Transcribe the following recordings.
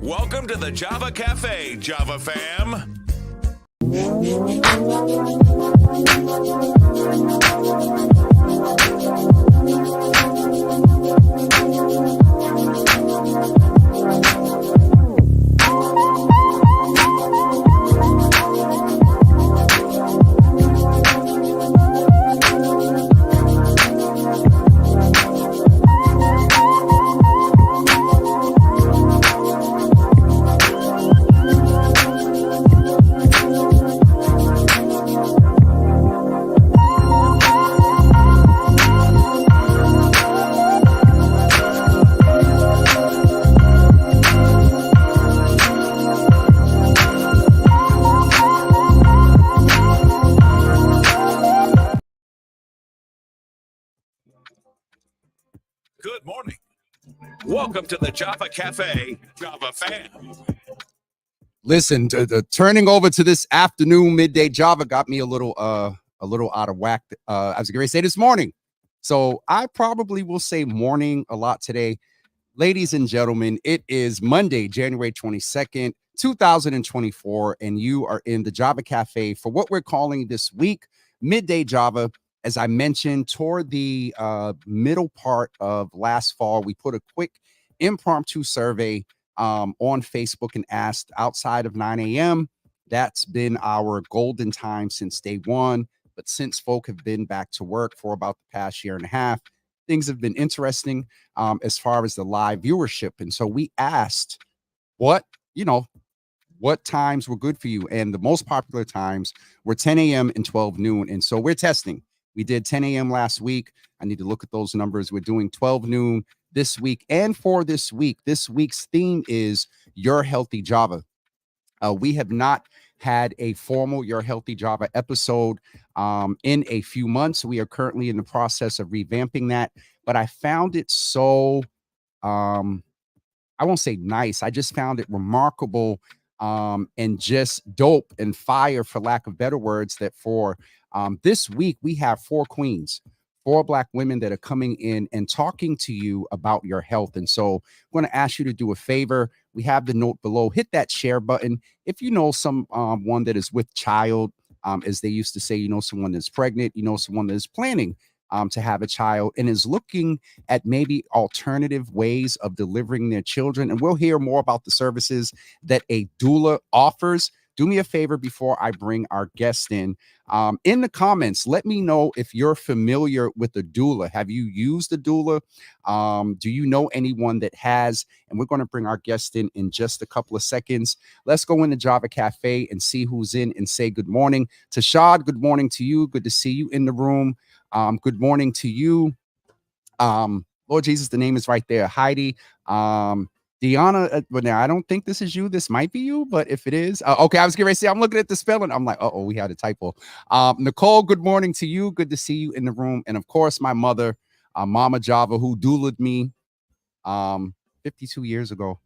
Welcome to the Java Cafe, Java fam. Good morning. Welcome to the Java Cafe, Java fam. Listen, turning over to this afternoon midday Java got me a little out of whack. I was going to say this morning, so I probably will say morning a lot today. Ladies and gentlemen, it is Monday, January 22nd, 2024, and you are in the Java Cafe for what we're calling this week midday Java. As I mentioned, toward the middle part of last fall, we put a quick impromptu survey on Facebook and asked outside of 9 a.m. That's been our golden time since day one. But since folk have been back to work for about the past year and a half, things have been interesting as far as the live viewership. And so we asked what times were good for you. And the most popular times were 10 a.m. and 12 noon. And so we're testing. We did 10 a.m. last week. I need to look at those numbers. We're doing 12 noon this week. And for this week's theme is Your Healthy Java. We have not had a formal Your Healthy Java episode in a few months. We are currently in the process of revamping that. But I found it so, I won't say nice. I just found it remarkable and just dope and fire, for lack of better words, that for this week, we have 4 queens, 4 Black women that are coming in and talking to you about your health. And so I'm going to ask you to do a favor. We have the note below. Hit that share button. If you know one that is with child, as they used to say, you know, someone that's pregnant, you know, someone that is planning to have a child and is looking at maybe alternative ways of delivering their children. And we'll hear more about the services that a doula offers. Do me a favor before I bring our guest in. In the comments, let me know if you're familiar with a doula. Have you used a doula? Do you know anyone that has? And we're going to bring our guest in just a couple of seconds. Let's go into Java Cafe and see who's in and say good morning. Tashad, good morning to you. Good to see you in the room. Good morning to you. Lord Jesus, the name is right there. Heidi. DeYonna, but now I don't think this is you. This might be you, but if it is, okay, I was getting ready to say, I'm looking at the spelling. I'm like, we had a typo. Nicole, good morning to you. Good to see you in the room. And of course, my mother, Mama Java, who doulaed me 52 years ago.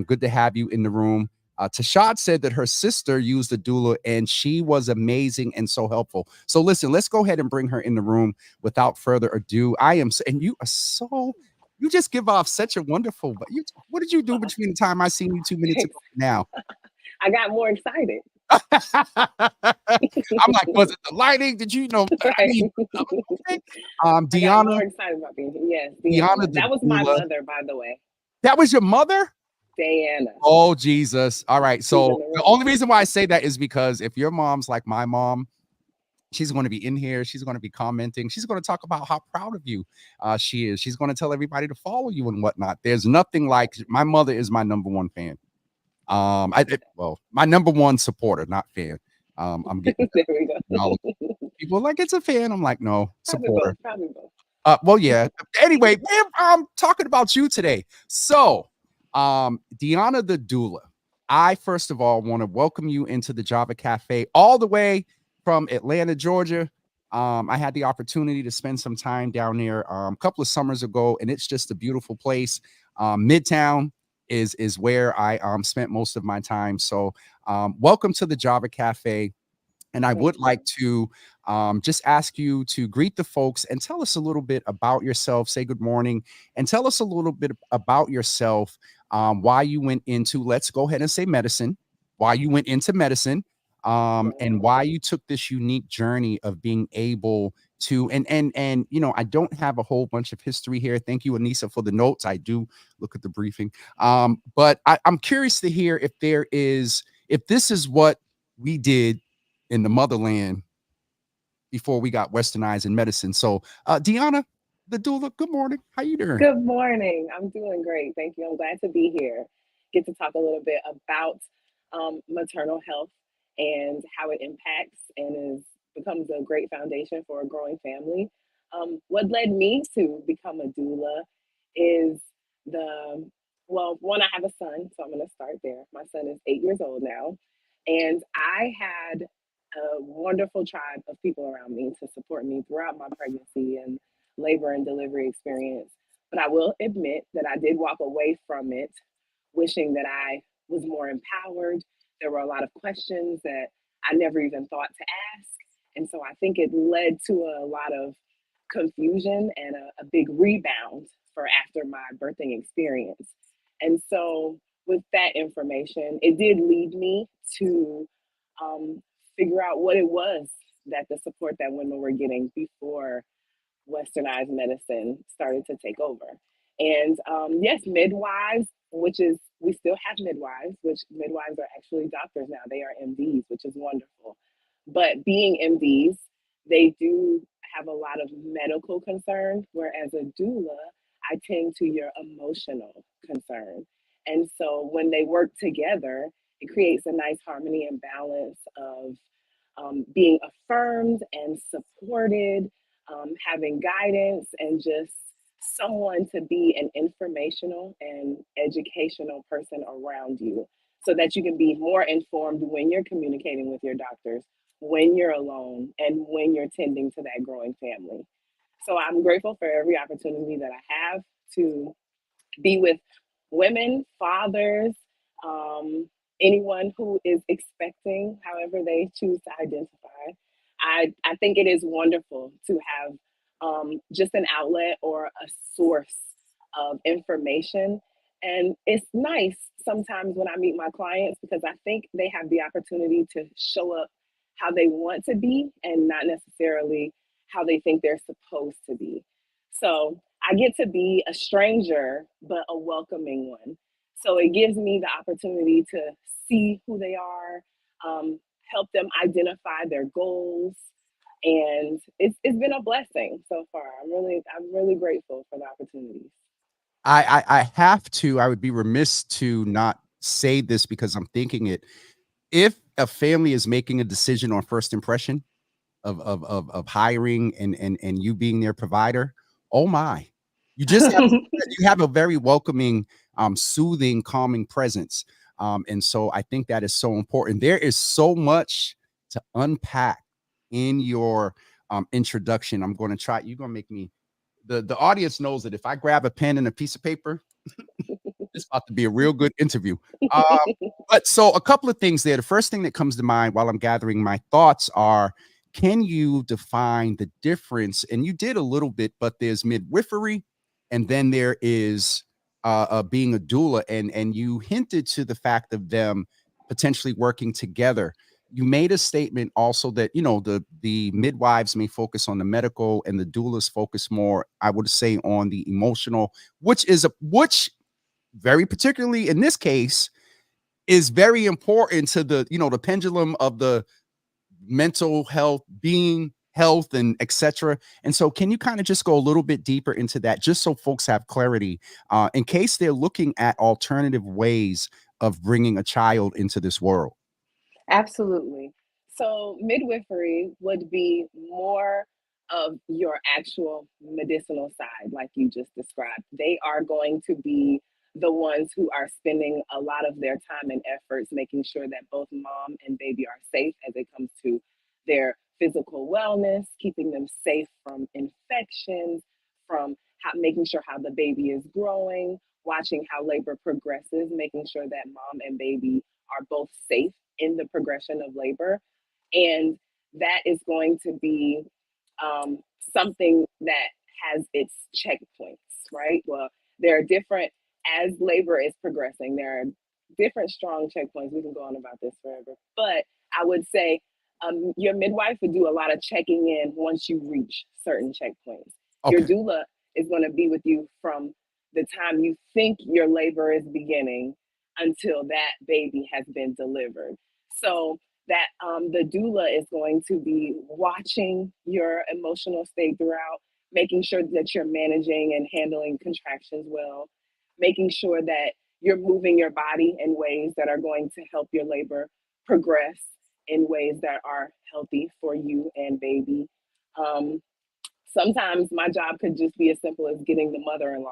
Good to have you in the room. Tashad said that her sister used a doula and she was amazing and so helpful. So listen, let's go ahead and bring her in the room without further ado. And you are so... You just give off such a wonderful, but what did you do between the time I seen you 2 minutes ago and now? I got more excited. I'm like, was it the lighting? Did you know? Right. I mean, okay. DeYonna. I got more excited about being here. Yes, DeYonna, that was my mother, by the way. That was your mother? DeYonna. Oh, Jesus. All right. So the only reason why I say that is because if your mom's like my mom, she's going to be in here. She's going to be commenting. She's going to talk about how proud of you she is. She's going to tell everybody to follow you and whatnot. There's nothing like... My mother is my number one fan. My number one supporter, not fan. I'm getting there we go. People are like, it's a fan. I'm like, no, supporter. Probably both. Well, yeah. Anyway, I'm talking about you today. So, DeYonna the doula, I first of all want to welcome you into the Java Cafe all the way from Atlanta, Georgia. I had the opportunity to spend some time down there a couple of summers ago, and it's just a beautiful place. Midtown is where I spent most of my time. So welcome to the Java Cafe. And I would like to just ask you to greet the folks and tell us a little bit about yourself. Say good morning and tell us a little bit about yourself why you went into, let's go ahead and say medicine, why you went into medicine, and why you took this unique journey of being able to, and you know, I don't have a whole bunch of history here. Thank you, Anissa, for the notes. I do look at the briefing. But I'm curious to hear if this is what we did in the motherland before we got westernized in medicine. So DeYonna, the doula, good morning. How you doing? Good morning. I'm doing great. Thank you. I'm glad to be here. Get to talk a little bit about maternal health and how it impacts and becomes a great foundation for a growing family. What led me to become a doula is one, I have a son, so I'm going to start there. My son is 8 years old now, and I had a wonderful tribe of people around me to support me throughout my pregnancy and labor and delivery experience. But I will admit that I did walk away from it wishing that I was more empowered. There were a lot of questions that I never even thought to ask. And so I think it led to a lot of confusion and a big rebound for after my birthing experience. And so with that information, it did lead me to figure out what it was that the support that women were getting before westernized medicine started to take over. And yes, midwives, we still have midwives, which midwives are actually doctors now. They are MDs, which is wonderful. But being MDs, they do have a lot of medical concern, whereas a doula, I tend to your emotional concern. And so when they work together, it creates a nice harmony and balance of being affirmed and supported, having guidance, and just someone to be an informational and educational person around you so that you can be more informed when you're communicating with your doctors, when you're alone, and when you're tending to that growing family. So I'm grateful for every opportunity that I have to be with women, fathers, anyone who is expecting, however they choose to identify. I think it is wonderful to have just an outlet or a source of information. And it's nice sometimes when I meet my clients because I think they have the opportunity to show up how they want to be and not necessarily how they think they're supposed to be. So I get to be a stranger, but a welcoming one. So it gives me the opportunity to see who they are, help them identify their goals, and it's been a blessing so far. I'm really grateful for the opportunities. I have to, I would be remiss to not say this because I'm thinking it. If a family is making a decision on first impression of hiring and you being their provider, oh my, you have a very welcoming, soothing, calming presence. And so I think that is so important. There is so much to unpack in your introduction. I'm going to try, you're going to make me, the audience knows that if I grab a pen and a piece of paper, it's about to be a real good interview. But so a couple of things there. The first thing that comes to mind while I'm gathering my thoughts are, can you define the difference? And you did a little bit, but there's midwifery, and then there is being a doula, and you hinted to the fact of them potentially working together. You made a statement also that, you know, the midwives may focus on the medical and the doulas focus more, I would say, on the emotional, which very particularly in this case is very important to the, you know, the pendulum of the mental health, being health, and etc. And so can you kind of just go a little bit deeper into that just so folks have clarity in case they're looking at alternative ways of bringing a child into this world? Absolutely. So midwifery would be more of your actual medicinal side, like you just described. They are going to be the ones who are spending a lot of their time and efforts making sure that both mom and baby are safe as it comes to their physical wellness, keeping them safe from infections, from making sure how the baby is growing, watching how labor progresses, making sure that mom and baby are both safe in the progression of labor. And that is going to be something that has its checkpoints, right? Well, there are different as labor is progressing, there are different strong checkpoints. We can go on about this forever, but I would say your midwife would do a lot of checking in once you reach certain checkpoints. Your Okay. doula is going to be with you from the time you think your labor is beginning until that baby has been delivered. So that the doula is going to be watching your emotional state throughout, making sure that you're managing and handling contractions well, making sure that you're moving your body in ways that are going to help your labor progress in ways that are healthy for you and baby. Um, Sometimes my job could just be as simple as getting the mother-in-law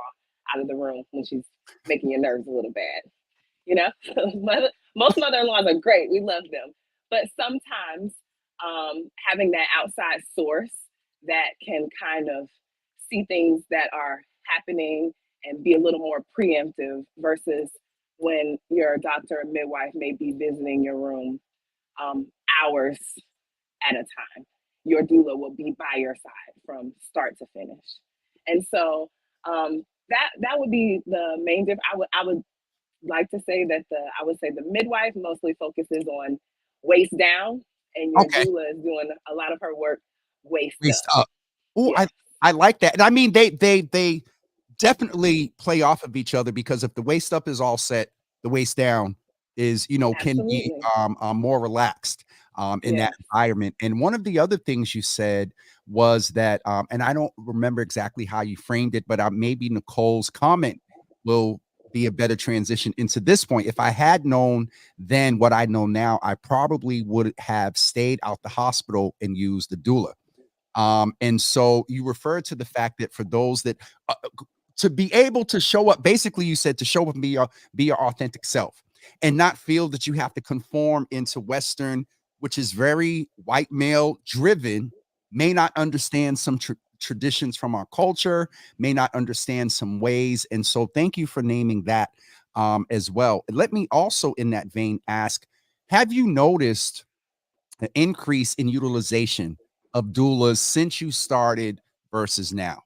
out of the room when she's making your nerves a little bad. You know, most mother-in-laws are great. We love them. But sometimes having that outside source that can kind of see things that are happening and be a little more preemptive versus when your doctor or midwife may be visiting your room um, hours at a time. Your doula will be by your side from start to finish. And so that would be the main difference. I would like to say that the midwife mostly focuses on waist down, and your Okay. doula is doing a lot of her work waist Waist up. up. Oh, Yes, I like that. And I mean, they definitely play off of each other because if the waist up is all set, the waist down is, can be absolutely. more relaxed in that Yes. environment. And one of the other things you said was that, and I don't remember exactly how you framed it, but maybe Nicole's comment will be a better transition into this point. If I had known then what I know now, I probably would have stayed out the hospital and used the doula. And so you referred to the fact that for those that to be able to show up, basically you said to show up and be your authentic self and not feel that you have to conform into Western, which is very white male driven, may not understand some traditions from our culture, may not understand some ways. And so thank you for naming that as well. Let me also in that vein ask, have you noticed an increase in utilization of doulas since you started versus now?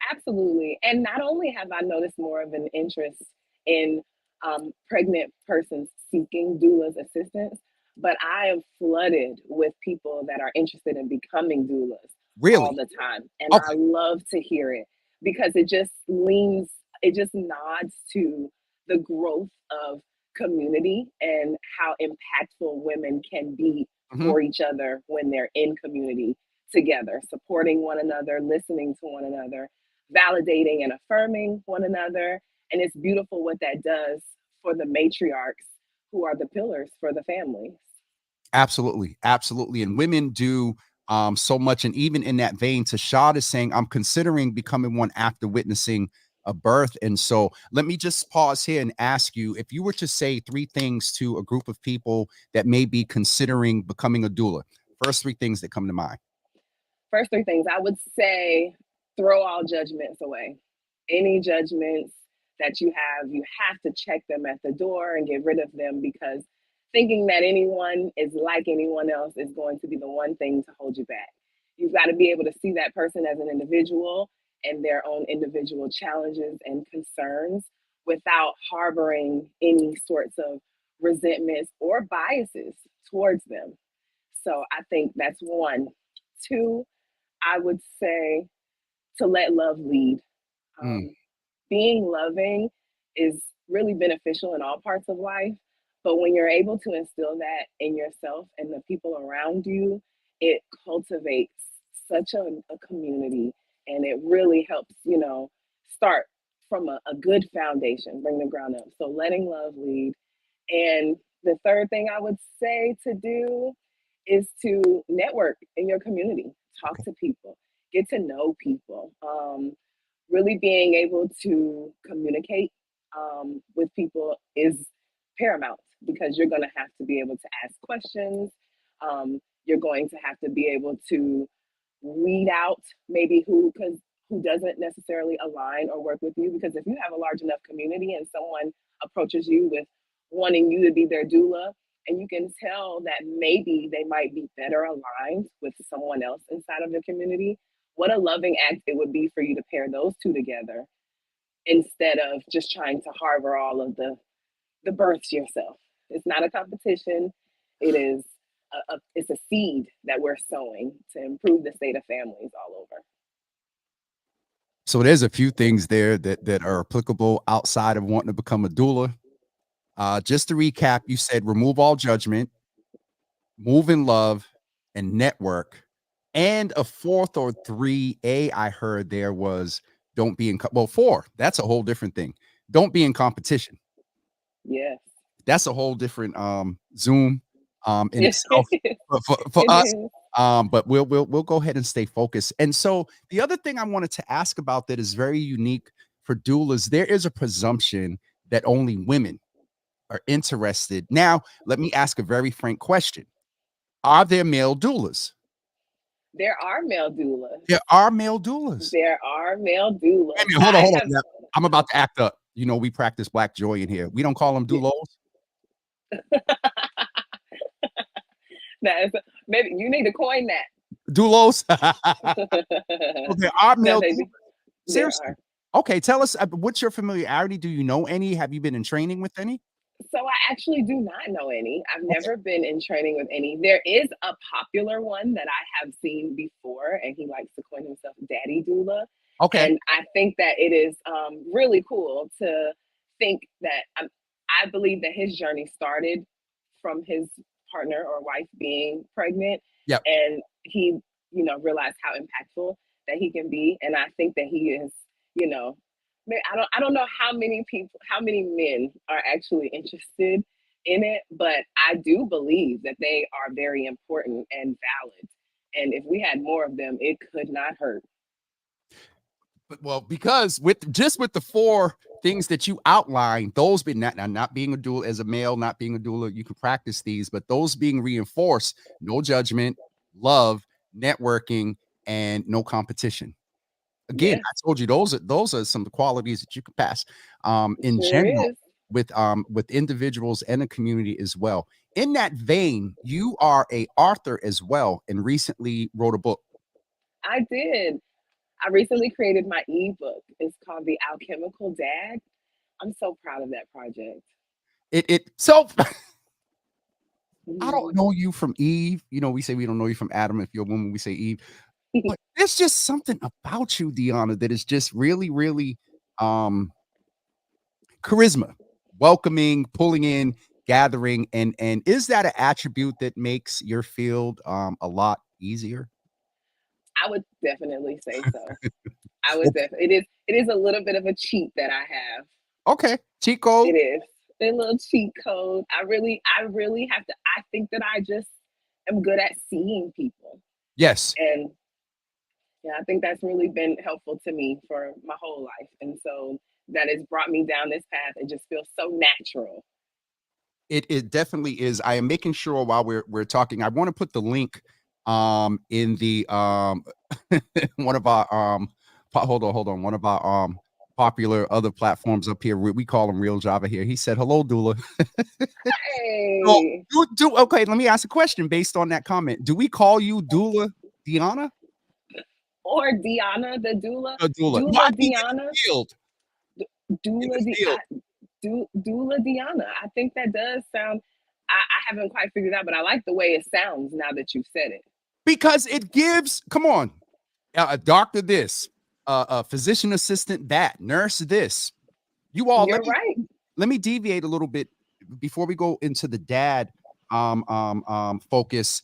Absolutely. And not only have I noticed more of an interest in pregnant persons seeking doula's assistance, but I am flooded with people that are interested in becoming doulas all Really? the time. And I Okay. love to hear it because it just nods to the growth of community and how impactful women can be Mhm. for each other when they're in community together, supporting one another, listening to one another, validating and affirming one another. And it's beautiful what that does for the matriarchs who are the pillars for the families. Absolutely, absolutely, and women do so much. And even in that vein, Tashad is saying, "I'm considering becoming one after witnessing a birth." And so, let me just pause here and ask you, if you were to say three things to a group of people that may be considering becoming a doula, first three things that come to mind. First three things I would say: throw all judgments away. Any judgments that you have to check them at the door and get rid of them because thinking that anyone is like anyone else is going to be the one thing to hold you back. You've got to be able to see that person as an individual and their own individual challenges and concerns without harboring any sorts of resentments or biases towards them. So I think that's one. Two, I would say to let love lead. Mm, Um, Being loving is really beneficial in all parts of life. But when you're able to instill that in yourself and the people around you, it cultivates such a community and it really helps, start from a good foundation, bring the ground up. So letting love lead. And the third thing I would say to do is to network in your community, talk okay. to people, get to know people. Really being able to communicate with people is paramount because you're going to have to be able to ask questions. You're going to have to be able to weed out maybe who doesn't necessarily align or work with you, because if you have a large enough community and someone approaches you with wanting you to be their doula, and you can tell that maybe they might be better aligned with someone else inside of the community, what a loving act it would be for you to pair those two together instead of just trying to harbor all of the births yourself. It's not a competition. It is it's a seed that we're sowing to improve the state of families all over. So there's a few things there that are applicable outside of wanting to become a doula. Just to recap, you said remove all judgment, move in love, and network. And a fourth or 3A I heard there was don't be in well, 4. That's a whole different thing. Don't be in competition. Yes. That's a whole different Zoom in It itself is. for It us. is. But we'll go ahead and stay focused. And so the other thing I wanted to ask about that is very unique for doulas, there is a presumption that only women are interested. Now, let me ask a very frank question. Are there male doulas? There are male doulas. There are male doulas. There are male doulas. Wait a minute, hold on. Now, I'm about to act up. You know, we practice Black joy in here. We don't call them doulos. Maybe you need to coin that. Doulos. So there are male No, doulas. Seriously. Okay, tell us what's your familiarity? Do you know any? Have you been in training with any? So I actually do not know any. I've Okay. never been in training with any. There is a popular one that I have seen before, and he likes to coin himself Daddy Doula. Okay. And I think that it is really cool to think that I believe that his journey started from his partner or wife being pregnant. Yep. And he, realized how impactful that he can be. And I think that he is, I don't know how many men are actually interested in it, but I do believe that they are very important and valid. And if we had more of them, it could not hurt. Well, because with the 4 things that you outlined, those being not being a doula as a male, not being a doula, you can practice these, but those being reinforced, no judgment, love, networking, and no competition. Again, Yes. I told you those are some of the qualities that you can pass in Sure general is. with individuals and the community as well. In that vein, you are a author as well and recently wrote a book. I did. I recently created my ebook. It's called The Alchemical Dad. I'm so proud of that project. So I don't Mhm. know you from Eve. You know, we say we don't know you from Adam. If you're a woman, we say Eve. But there's just something about you, DeYonna, that is just really, really charisma, welcoming, pulling in, gathering. And is that an attribute that makes your field a lot easier? I would definitely say so. I would definitely. It is a little bit of a cheat that I have. Okay. Cheat code. It is a little cheat code. I really have to. I think that I just am good at seeing people, Yes. and yeah, I think that's really been helpful to me for my whole life, and so that has brought me down this path. It just feels so natural. It definitely is. I am making sure while we're talking, I want to put the link in the one of our hold on, one of our popular other platforms up here. We call him Real Java here. He said, "Hello, doula." So, Hey, okay, let me ask a question based on that comment. Do we call you Doula DeYonna? or DeYonna the doula, Doula. No, I doula mean in the DeYonna, field. In doula the field. doula DeYonna. I think that does sound. I haven't quite figured out, but I like the way it sounds now that you've said it. Because it gives, come on, a doctor this, a physician assistant that, nurse this. You all, You're right. let me deviate a little bit before we go into the dad focus.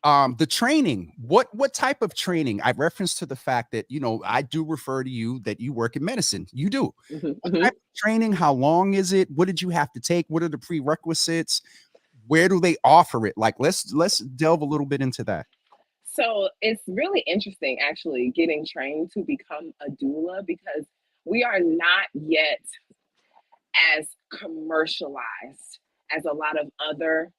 The training, what type of training? I reference to the fact that, you know, I do refer to you that you work in medicine. You do. What type of training? How long is it? What did you have to take? What are the prerequisites? Where do they offer it? Like, let's delve a little bit into that. So it's really interesting, actually, getting trained to become a doula because we are not yet as commercialized as a lot of other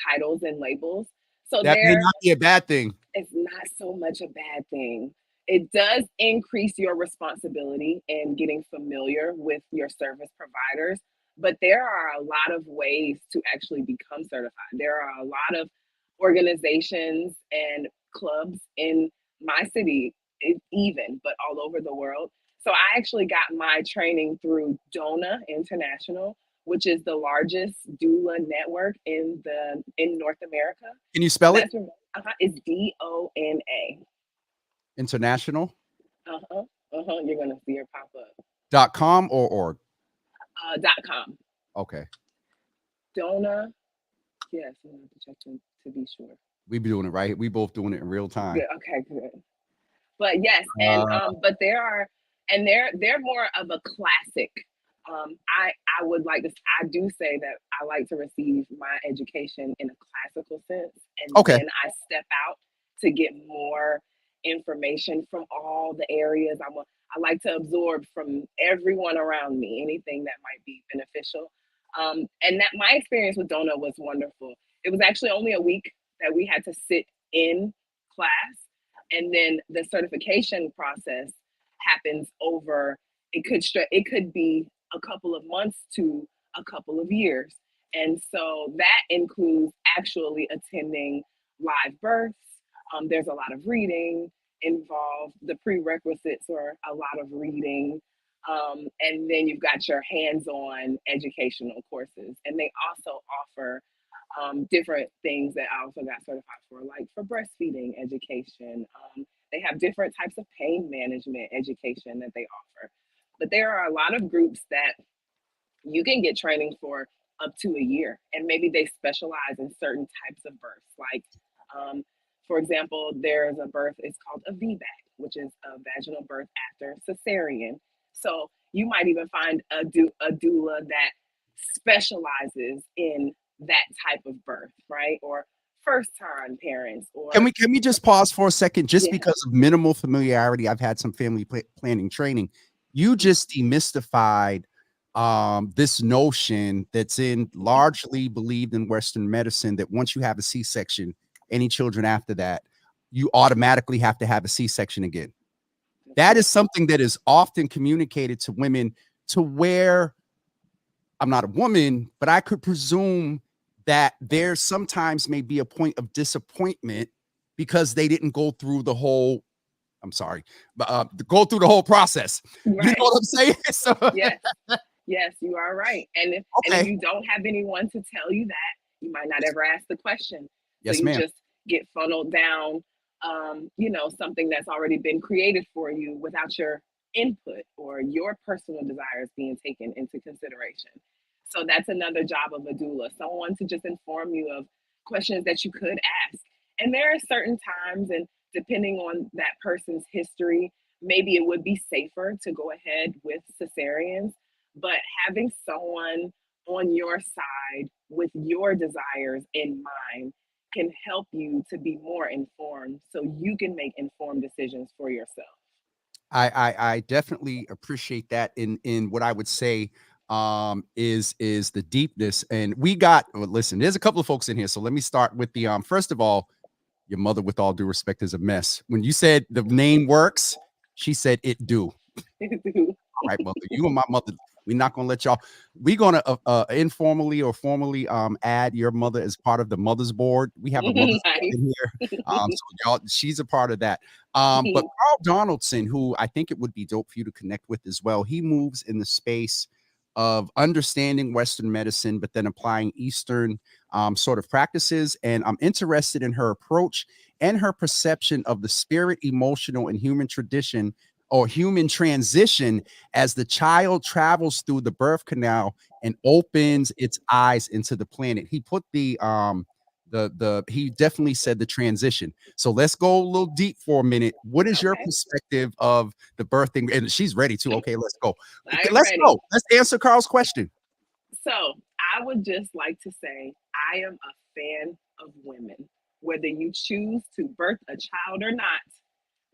titles and labels. So That may there not be a bad thing. it's not so much a bad thing. It does increase your responsibility in getting familiar with your service providers, but there are a lot of ways to actually become certified. There are a lot of organizations and clubs in my city, even, but all over the world So I actually got my training through DONA International, which is the largest doula network in North America. Can you So spell it? that's it's DONA. International. You're gonna see her pop up. .com or org? .com. Okay. DONA. Yes, I have to check to be sure. We be doing it right. We both doing it in real time. Good. Okay, good. But yes, and but they're more of a classic. I would like to. I do say that I like to receive my education in a classical sense, and then I step out to get more information from all the areas. I like to absorb from everyone around me anything that might be beneficial. And that my experience with DONA was wonderful. It was actually only a week that we had to sit in class, and then the certification process happens over. It could be a couple of months to a couple of years, and so that includes actually attending live births. There's a lot of reading involved. The prerequisites are a lot of reading. And then you've got your hands-on educational courses, and they also offer different things that I also got certified for, like for breastfeeding education. They have different types of pain management education that they offer. But there are a lot of groups that you can get training for up to a year, and maybe they specialize in certain types of births. Like, for example, there's a birth, it's called a VBAC, which is a vaginal birth after cesarean. So you might even find a doula that specializes in that type of birth, right? Or first time parents. Or can we just pause for a second, just because of minimal familiarity? I've had some family planning training. You just demystified this notion that's largely believed in Western medicine, that once you have a C-section, any children after that, you automatically have to have a C-section again. That is something that is often communicated to women, to where I'm not a woman, but I could presume that there sometimes may be a point of disappointment because they didn't go through the whole, I'm sorry, go through the whole process. Right. You know what I'm saying? So, yes, you are right. And if you don't have anyone to tell you that, you might not ever ask the question. Yes, so you ma'am. Just get funneled down, something that's already been created for you without your input or your personal desires being taken into consideration. So that's another job of a doula, someone to just inform you of questions that you could ask. And there are certain times, and depending on that person's history, maybe it would be safer to go ahead with cesareans, but having someone on your side with your desires in mind can help you to be more informed, so you can make informed decisions for yourself. I definitely appreciate that in what I would say is the deepness. And we got, listen, there's a couple of folks in here, so let me start with the first of all, your mother, with all due respect, is a mess. When you said the name works, she said it do. All right, mother, you and my mother, we're not gonna let y'all. We're gonna informally or formally add your mother as part of the mother's board. We have a mother's board in here. So y'all, she's a part of that. But Carl Donaldson, who I think it would be dope for you to connect with as well, he moves in the space of understanding Western medicine, but then applying Eastern sort of practices. And I'm interested in her approach and her perception of the spirit, emotional, and human tradition or human transition as the child travels through the birth canal and opens its eyes into the planet. He put he definitely said the transition. So let's go a little deep for a minute. What is your perspective of the birthing? And she's ready to. Okay, let's go. Let's go. Let's answer Carl's question. So I would just like to say I am a fan of women. Whether you choose to birth a child or not,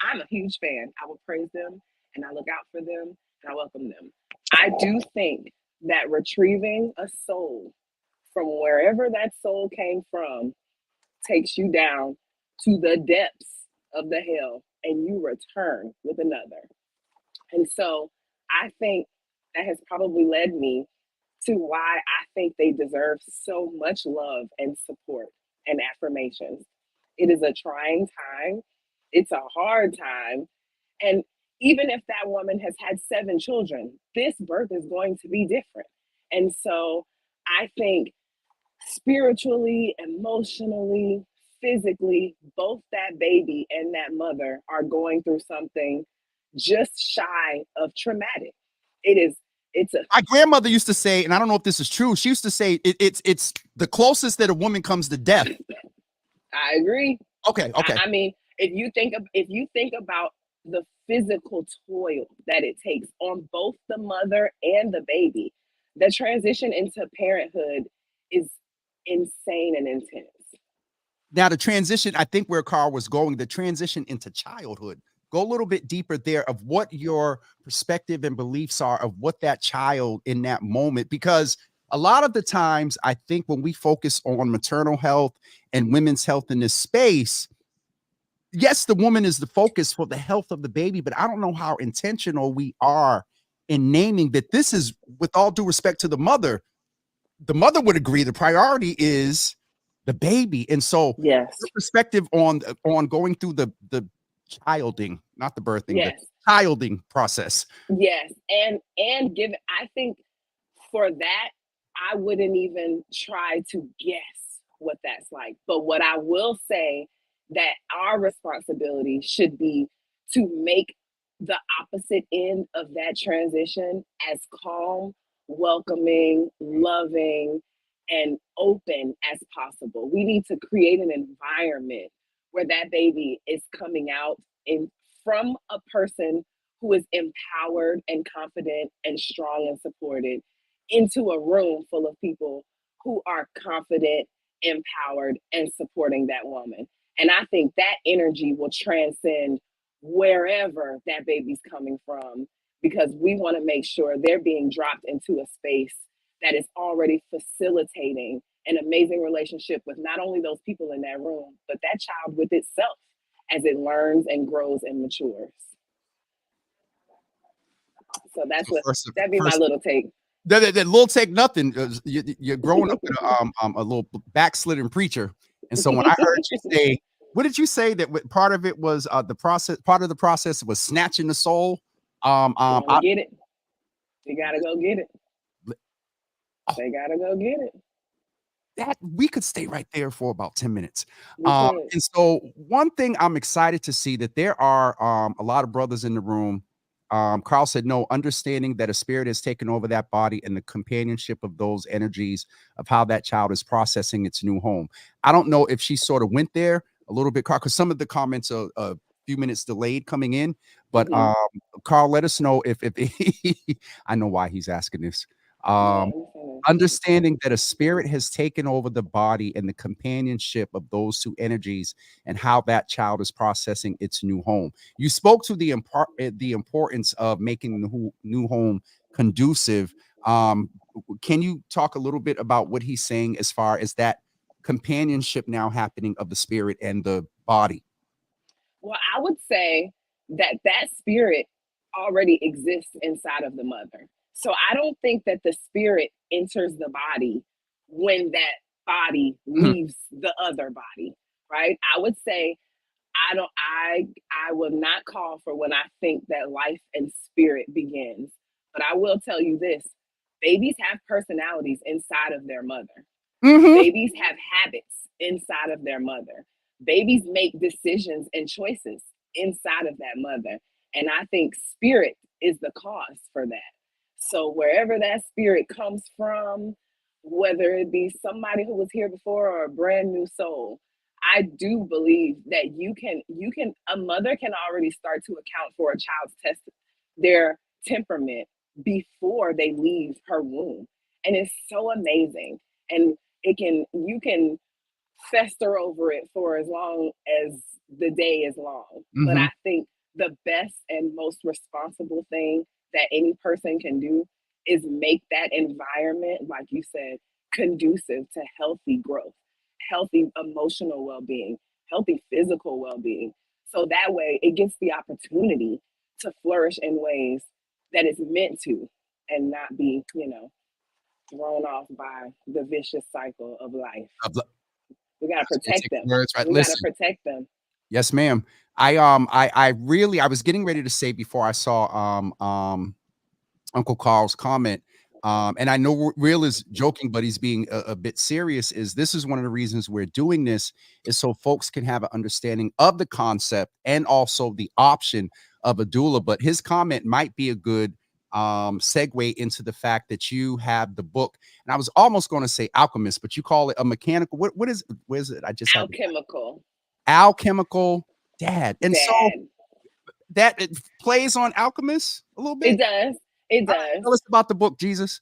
I'm a huge fan. I will praise them, and I look out for them, and I welcome them. I do think that retrieving a soul from wherever that soul came from takes you down to the depths of the hell, and you return with another. And so I think that has probably led me to why I think they deserve so much love and support and affirmations. It is a trying time. It's a hard time. And even if that woman has had 7 children, this birth is going to be different. And so I think spiritually, emotionally, physically, both that baby and that mother are going through something just shy of traumatic. It's a My grandmother used to say, and I don't know if this is true, she used to say it's the closest that a woman comes to death. I agree. Okay. I mean, if you think about the physical toil that it takes on both the mother and the baby, the transition into parenthood is insane and intense. Now the transition, I think where Carl was going, the transition into childhood. Go a little bit deeper there of what your perspective and beliefs are of what that child in that moment, because a lot of the times I think when we focus on maternal health and women's health in this space, yes, the woman is the focus for the health of the baby, but I don't know how intentional we are in naming that this is, with all due respect to the mother would agree the priority is the baby. And so Yes. your perspective on going through the childing, not the birthing, Yes. the childing process. Yes. And give, I think for that, I wouldn't even try to guess what that's like. But what I will say that our responsibility should be to make the opposite end of that transition as calm, welcoming, loving, and open as possible. We need to create an environment where that baby is coming out from a person who is empowered and confident and strong and supported into a room full of people who are confident, empowered, and supporting that woman. And I think that energy will transcend wherever that baby's coming from, because we want to make sure they're being dropped into a space that is already facilitating an amazing relationship with not only those people in that room, but that child with itself as it learns and grows and matures. So that'd be my little take. That little take nothing. You're growing up with a little backslidden preacher, and so when I heard you say, what did you say that part of it was the process? Part of the process was snatching the soul. Get it. You gotta go get it. They gotta go get it. That we could stay right there for about 10 minutes. And so one thing I'm excited to see that there are a lot of brothers in the room. Carl said, no, understanding that a spirit has taken over that body and the companionship of those energies of how that child is processing its new home. I don't know if she sort of went there a little bit, Carl, because some of the comments are a few minutes delayed coming in. But Carl, let us know if I know why he's asking this. Understanding that a spirit has taken over the body and the companionship of those two energies and how that child is processing its new home. You spoke to the importance of making the new home conducive. Can you talk a little bit about what he's saying as far as that companionship now happening of the spirit and the body? Well, I would say that spirit already exists inside of the mother. So I don't think that the spirit enters the body when that body leaves the other body, right? I would say I will not call for when I think that life and spirit begins. But I will tell you this, babies have personalities inside of their mother. Babies have habits inside of their mother. Babies make decisions and choices inside of that mother. And I think spirit is the cause for that. So wherever that spirit comes from, whether it be somebody who was here before or a brand new soul, I do believe that a mother can already start to account for a child's their temperament before they leave her womb. And it's so amazing. And you can fester over it for as long as the day is long. But I think the best and most responsible thing that any person can do is make that environment, like you said, conducive to healthy growth, healthy emotional well-being, healthy physical well-being. So that way it gets the opportunity to flourish in ways that it's meant to and not be, thrown off by the vicious cycle of life. We got to protect them. Words, right? We got to protect them. Yes, ma'am. I was getting ready to say before I saw Uncle Carl's comment, and I know Real is joking, but he's being a bit serious. This is one of the reasons we're doing this is so folks can have an understanding of the concept and also the option of a doula. But his comment might be a good segue into the fact that you have the book, and I was almost going to say alchemist, but you call it a mechanical. What is it? I just had Alchemical alchemical dad, and so dad. that it plays on alchemist a little bit. It does. It All right, does. tell us about the book, Jesus.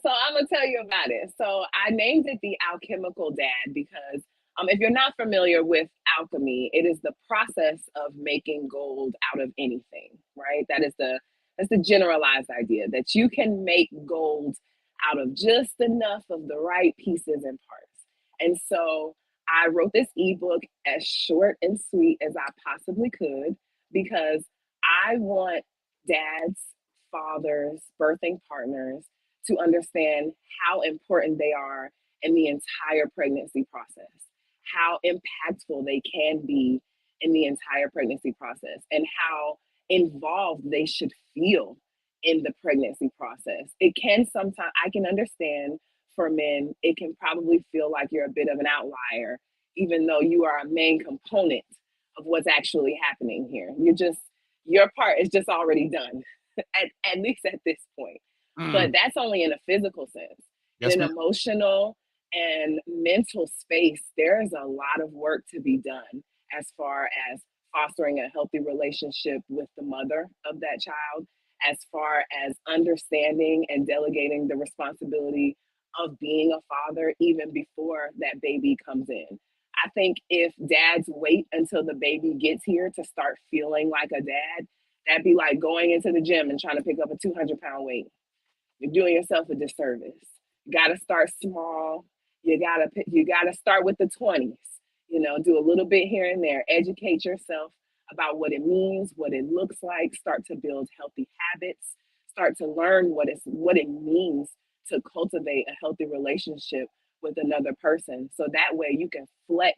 So I'm gonna tell you about it. So I named it the Alchemical Dad because if you're not familiar with alchemy, it is the process of making gold out of anything, right? That's the generalized idea that you can make gold out of just enough of the right pieces and parts. And so I wrote this ebook as short and sweet as I possibly could because I want dads, fathers, birthing partners to understand how important they are in the entire pregnancy process, how impactful they can be in the entire pregnancy process, and how involved they should feel in the pregnancy process. It can sometimes, I can understand for men, it can probably feel like you're a bit of an outlier, even though you are a main component of what's actually happening here. Your part is just already done, at least at this point. But that's only in a physical sense. Yes, In an ma'am. emotional and mental space, there's a lot of work to be done as far as fostering a healthy relationship with the mother of that child, as far as understanding and delegating the responsibility of being a father even before that baby comes in. I think if dads wait until the baby gets here to start feeling like a dad, that'd be like going into the gym and trying to pick up a 200-pound weight. You're doing yourself a disservice. You got to start small. You gotta start with the 20s. Do a little bit here and there. Educate yourself about what it means, what it looks like. Start to build healthy habits. Start to learn what it means to cultivate a healthy relationship with another person. So that way you can flex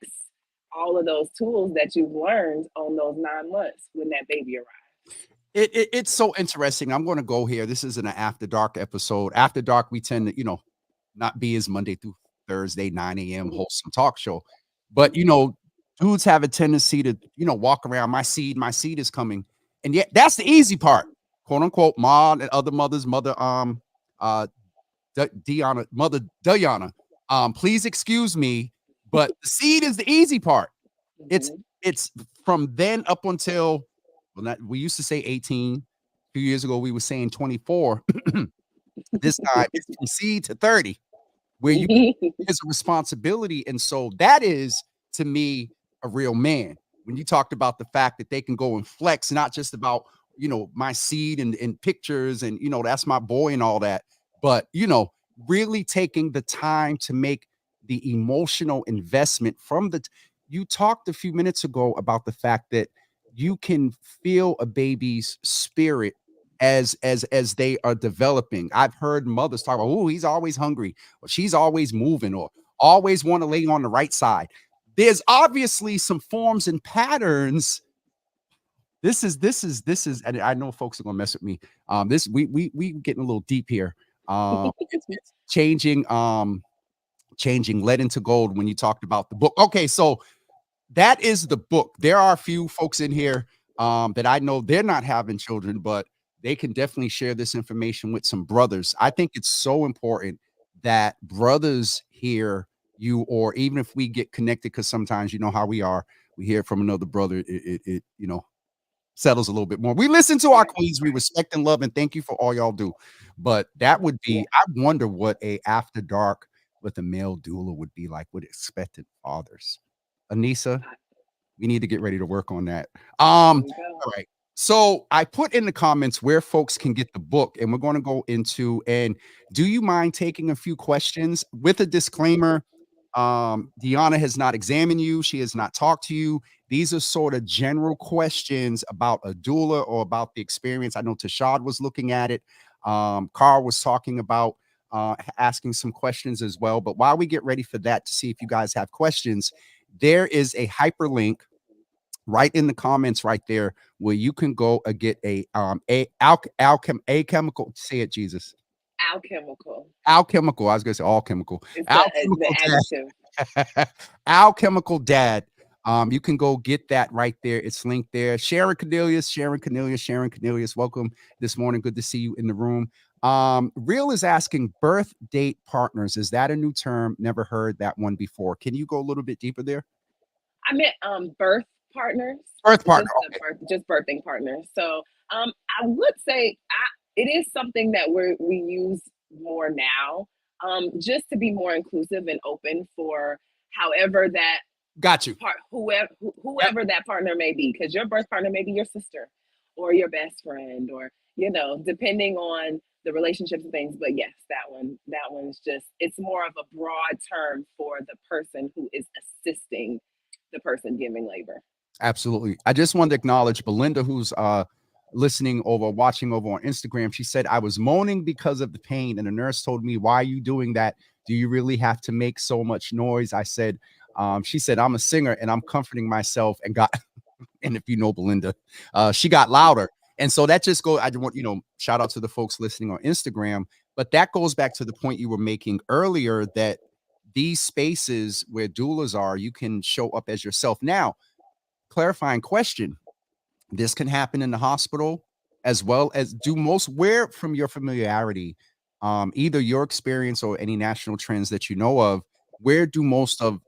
all of those tools that you've learned on those 9 months when that baby arrives. It's so interesting. I'm going to go here. This is an After Dark episode. After Dark, we tend to, not be as Monday through Thursday, 9 a.m. wholesome talk show. But, dudes have a tendency to, walk around. My seed is coming. And yet that's the easy part, quote unquote, Ma and other mothers, uh, Mother DeYonna. Please excuse me, but the seed is the easy part. It's Mhm. it's from then up until we used to say 18. 2 years ago, we were saying 24. This time it's from seed to 30, where there's a responsibility. And so that is to me a real man. When you talked about the fact that they can go and flex, not just about my seed and pictures and that's my boy and all that, but really taking the time to make the emotional investment from you talked a few minutes ago about the fact that you can feel a baby's spirit as they are developing. I've heard mothers talk about, oh, he's always hungry, or she's always moving, or always want to lay on the right side. There's obviously some forms and patterns. This is, and I know folks are gonna mess with me. This we getting a little deep here. It's changing lead into gold when you talked about the book. Okay, so that is the book. There are a few folks in here that I know they're not having children, but they can definitely share this information with some brothers. I think it's so important that brothers hear you, or even if we get connected, because sometimes you know how we are, we hear from another brother, it settles a little bit more. We listen to our queens, we respect and love, and thank you for all y'all do. But that would be, I wonder what a after dark with a male doula would be like with expectant fathers. Anissa, we need to get ready to work on that. There we go. All right. So I put in the comments where folks can get the book, and we're going to go into, and do you mind taking a few questions with a disclaimer? DeYonna has not examined you. She has not talked to you. These are sort of general questions about a doula or about the experience. I know Tashad was looking at it. Carl was talking about asking some questions as well. But while we get ready for that to see if you guys have questions, there is a hyperlink right in the comments right there where you can go get a chemical. Say it, Jesus. Alchemical. Alchemical. I was gonna say all chemical. It's the Alchemical adjective. dad. Alchemical dad. You can go get that right there. It's linked there. Sharon Cornelius. Welcome this morning. Good to see you in the room. Real is asking birth date partners. Is that a new term? Never heard that one before. Can you go a little bit deeper there? I meant birth partners. Birth partner. Just birthing partners. So I would say it is something that we use more now, just to be more inclusive and open for however that Got you. whoever that partner may be, because your birth partner may be your sister or your best friend, or depending on the relationships and things. But yes, that one's just, it's more of a broad term for the person who is assisting the person giving labor. Absolutely. I just wanted to acknowledge Belinda, who's watching over on Instagram. She said, I was moaning because of the pain, and the nurse told me, why are you doing that? Do you really have to make so much noise? I said, she said, I'm a singer and I'm comforting myself, and and if you know Belinda, she got louder. And so that just goes, I want, shout out to the folks listening on Instagram, but that goes back to the point you were making earlier, that these spaces where doulas are, you can show up as yourself. Now, clarifying question, this can happen in the hospital as well as where, from your familiarity, either your experience or any national trends that you know of, where do most of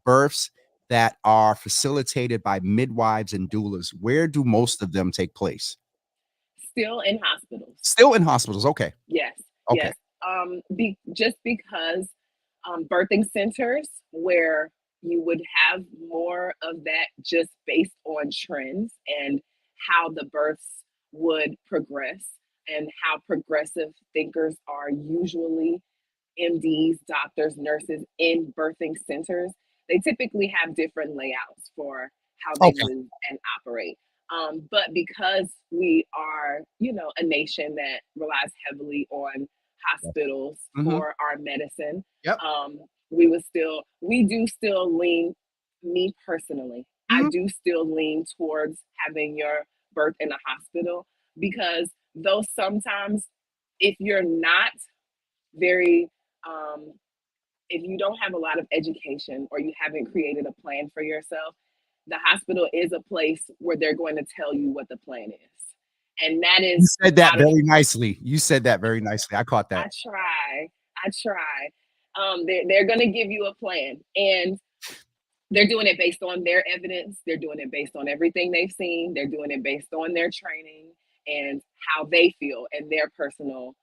births that are facilitated by midwives and doulas, where do most of them take place? Still in hospitals. Still in hospitals. Okay. Yes. Okay. Yes. Just because birthing centers where you would have more of that, just based on trends and how the births would progress and how progressive thinkers are usually MDs, doctors, nurses in birthing centers. They typically have different layouts for how they move and operate. But because we are, a nation that relies heavily on hospitals for our medicine, we do still lean, me personally, I do still lean towards having your birth in a hospital, because though sometimes if you're not very, if you don't have a lot of education or you haven't created a plan for yourself, the hospital is a place where they're going to tell you what the plan is. And that is— You said that very nicely. I caught that. I try. They're going to give you a plan, and they're doing it based on their evidence. They're doing it based on everything they've seen. They're doing it based on their training and how they feel and their personal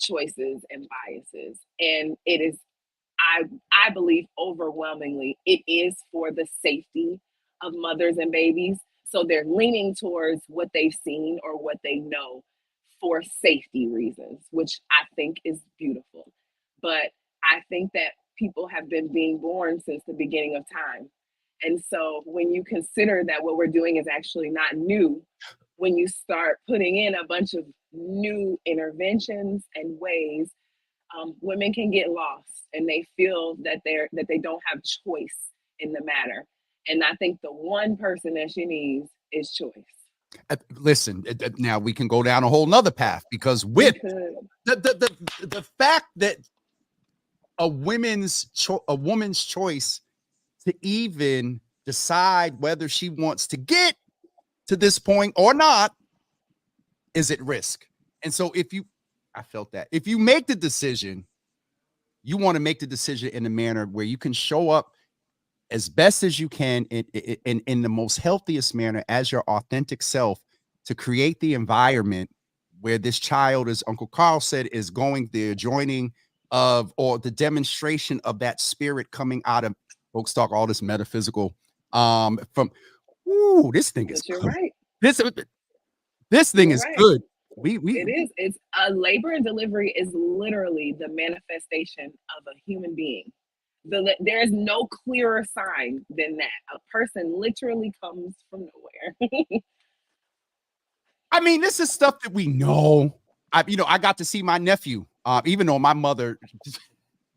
choices and biases. And it is, I believe overwhelmingly, it is for the safety of mothers and babies. So they're leaning towards what they've seen or what they know for safety reasons, which I think is beautiful. But I think that people have been being born since the beginning of time. And so when you consider that what we're doing is actually not new, when you start putting in a bunch of new interventions and ways, women can get lost, and they feel that they don't have choice in the matter. And I think the one person that she needs is choice. Listen, now we can go down a whole nother path, because with the fact that a woman's choice to even decide whether she wants to get to this point or not is at risk. And so I felt that if you make the decision, you want to make the decision in a manner where you can show up as best as you can in the most healthiest manner as your authentic self, to create the environment where this child, as Uncle Carl said, is going the joining of, or the demonstration of, that spirit coming out of— folks talk all this metaphysical from this thing is you're good. Right. This thing is right. good. It's a labor and delivery is literally the manifestation of a human being. There is no clearer sign than that. A person literally comes from nowhere. I mean, this is stuff that we know. I got to see my nephew, even though my mother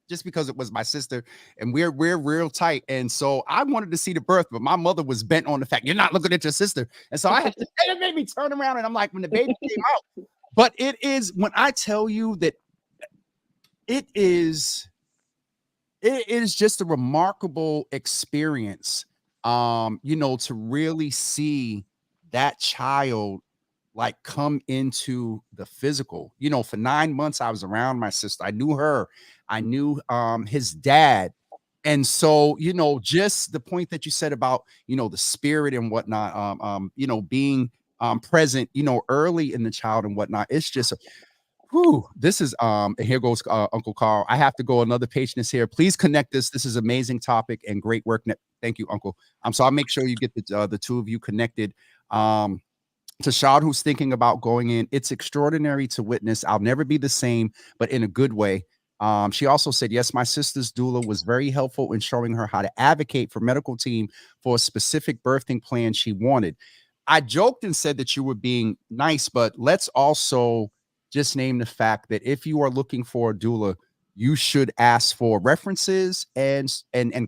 just because it was my sister and we're real tight. And so I wanted to see the birth, but my mother was bent on the fact you're not looking at your sister. And so I had to, and it made me turn around and I'm like, when the baby came out, but it is, when I tell you that it is just a remarkable experience, to really see that child like come into the physical. For 9 months I was around my sister. I knew her. I knew his dad. And so, just the point that you said about, the spirit and whatnot, being present, early in the child and whatnot. It's just this is and here goes Uncle Carl. I have to go. Another patient is here. Please connect this. This is amazing topic and great work. Thank you, Uncle. So I'll make sure you get the two of you connected. To child who's thinking about going in, it's extraordinary to witness. I'll never be the same, but in a good way. She also said, yes, my sister's doula was very helpful in showing her how to advocate for medical team for a specific birthing plan she wanted. I joked and said that you were being nice, but let's also just name the fact that if you are looking for a doula, you should ask for references and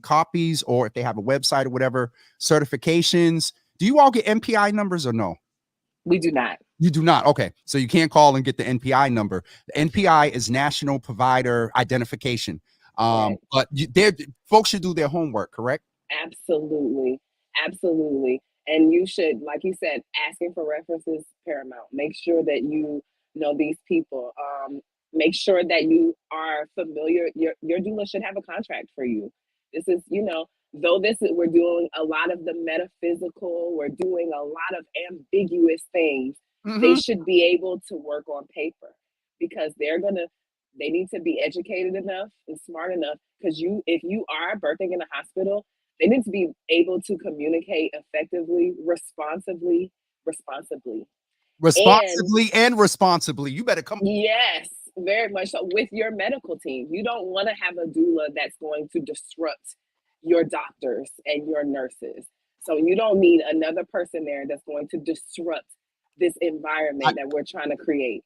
copies, or if they have a website or whatever, certifications. Do you all get NPI numbers or no? We do not. You do not. Okay. So you can't call and get the NPI number. The NPI is National Provider Identification. Right. But folks should do their homework, correct? Absolutely. Absolutely. And you should, like you said, asking for references paramount. Make sure that you know these people. Make sure that you are familiar. Your doula should have a contract for you. This is, we're doing a lot of the metaphysical, we're doing a lot of ambiguous things. They should be able to work on paper, because they need to be educated enough and smart enough, because if you are birthing in a hospital, they need to be able to communicate effectively, responsibly. And responsibly. You better come. Yes, very much so, with your medical team. You don't want to have a doula that's going to disrupt your doctors and your nurses. So you don't need another person there that's going to disrupt this environment that we're trying to create.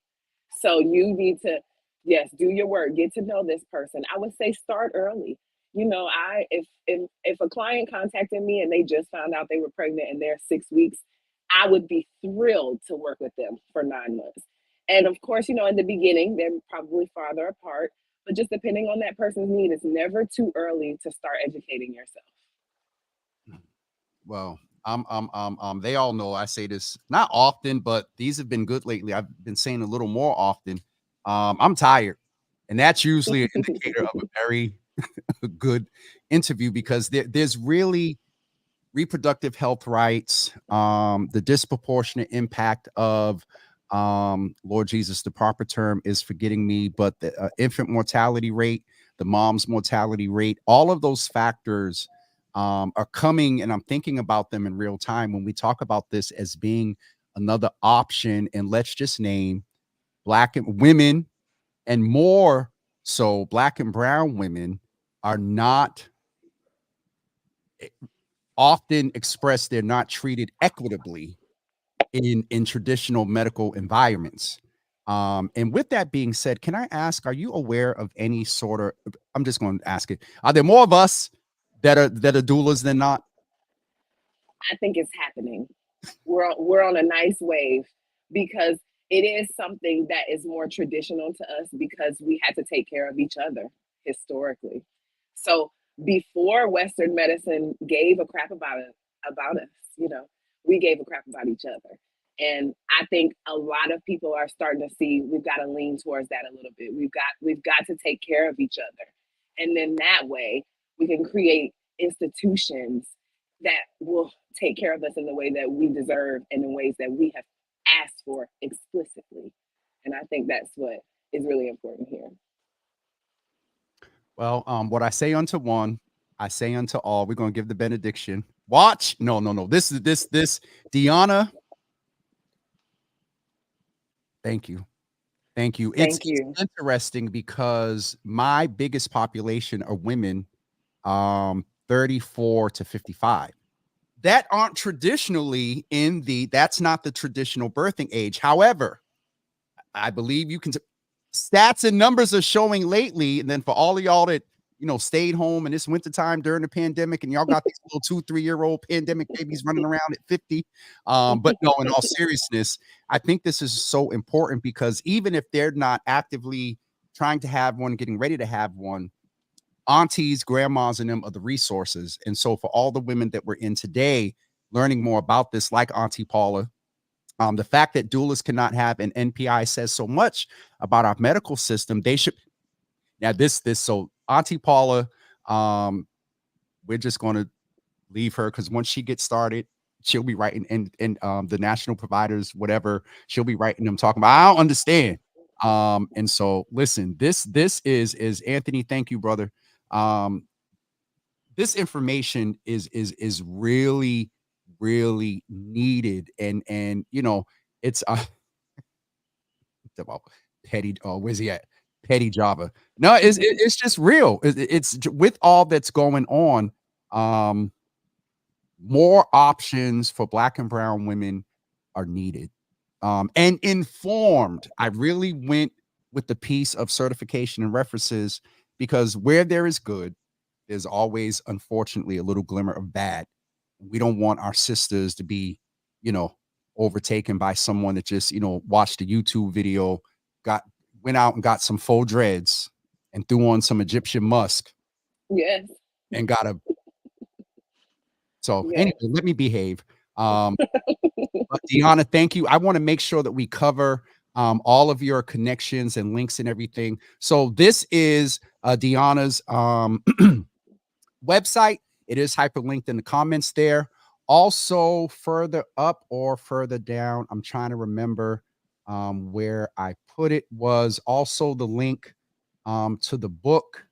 So you need to, yes, do your work, get to know this person. I would say start early. If a client contacted me and they just found out they were pregnant and they're 6 weeks, I would be thrilled to work with them for 9 months. And of course, in the beginning, they're probably farther apart, but just depending on that person's need, it's never too early to start educating yourself. Well, they all know I say this not often, but these have been good lately. I've been saying a little more often. I'm tired, and that's usually an indicator of a very good interview, because there's really reproductive health rights, the disproportionate impact of Lord Jesus, the proper term is forgetting me, but the infant mortality rate, the mom's mortality rate, all of those factors are coming, and I'm thinking about them in real time when we talk about this as being another option. And let's just name Black women, and more so Black and brown women, are not often expressed, they're not treated equitably in traditional medical environments. And with that being said, can I ask, are you aware of any sort of, I'm just going to ask it, are there more of us that are doulas than not? I think it's happening. We're on a nice wave, because it is something that is more traditional to us, because we had to take care of each other historically. So before Western medicine gave a crap about us, we gave a crap about each other. And I think a lot of people are starting to see we've got to lean towards that a little bit. We've got to take care of each other. And then that way we can create institutions that will take care of us in the way that we deserve and in ways that we have asked for explicitly. And I think that's what is really important here. Well, what I say unto one, I say unto all. We're going to give the benediction. Watch. No. This DeYonna. Thank you. It's interesting, because my biggest population are women, 34 to 55. That aren't traditionally that's not the traditional birthing age. However, I believe you can stats and numbers are showing lately. And then for all of y'all that, stayed home in this wintertime during the pandemic, and y'all got these little 2-3-year-old pandemic babies running around at 50. But no, in all seriousness, I think this is so important because even if they're not actively trying to have one, getting ready to have one, aunties, grandmas, and them are the resources. And so for all the women that we're in today, learning more about this, like Auntie Paula, the fact that doulas cannot have an NPI says so much about our medical system. They should. Now so Auntie Paula, we're just going to leave her because once she gets started, she'll be writing and the national providers, whatever, she'll be writing them talking about. I don't understand. And so listen, this is Anthony. Thank you, brother. This information is really, really needed. And it's about petty. Oh, where's he at? Petty Java. No, it's just real. It's with all that's going on. More options for Black and brown women are needed. And informed. I really went with the piece of certification and references because where there is good, there's always, unfortunately, a little glimmer of bad. We don't want our sisters to be, overtaken by someone that just, watched a YouTube video, went out and got some faux dreads and threw on some Egyptian musk. Yes. And got a. So Yes. anyway, let me behave. But DeYonna, thank you. I want to make sure that we cover all of your connections and links and everything. So this is DeYonna's website. It is hyperlinked in the comments there. Also, further up or further down, I'm trying to remember where I put it, was also the link to the book.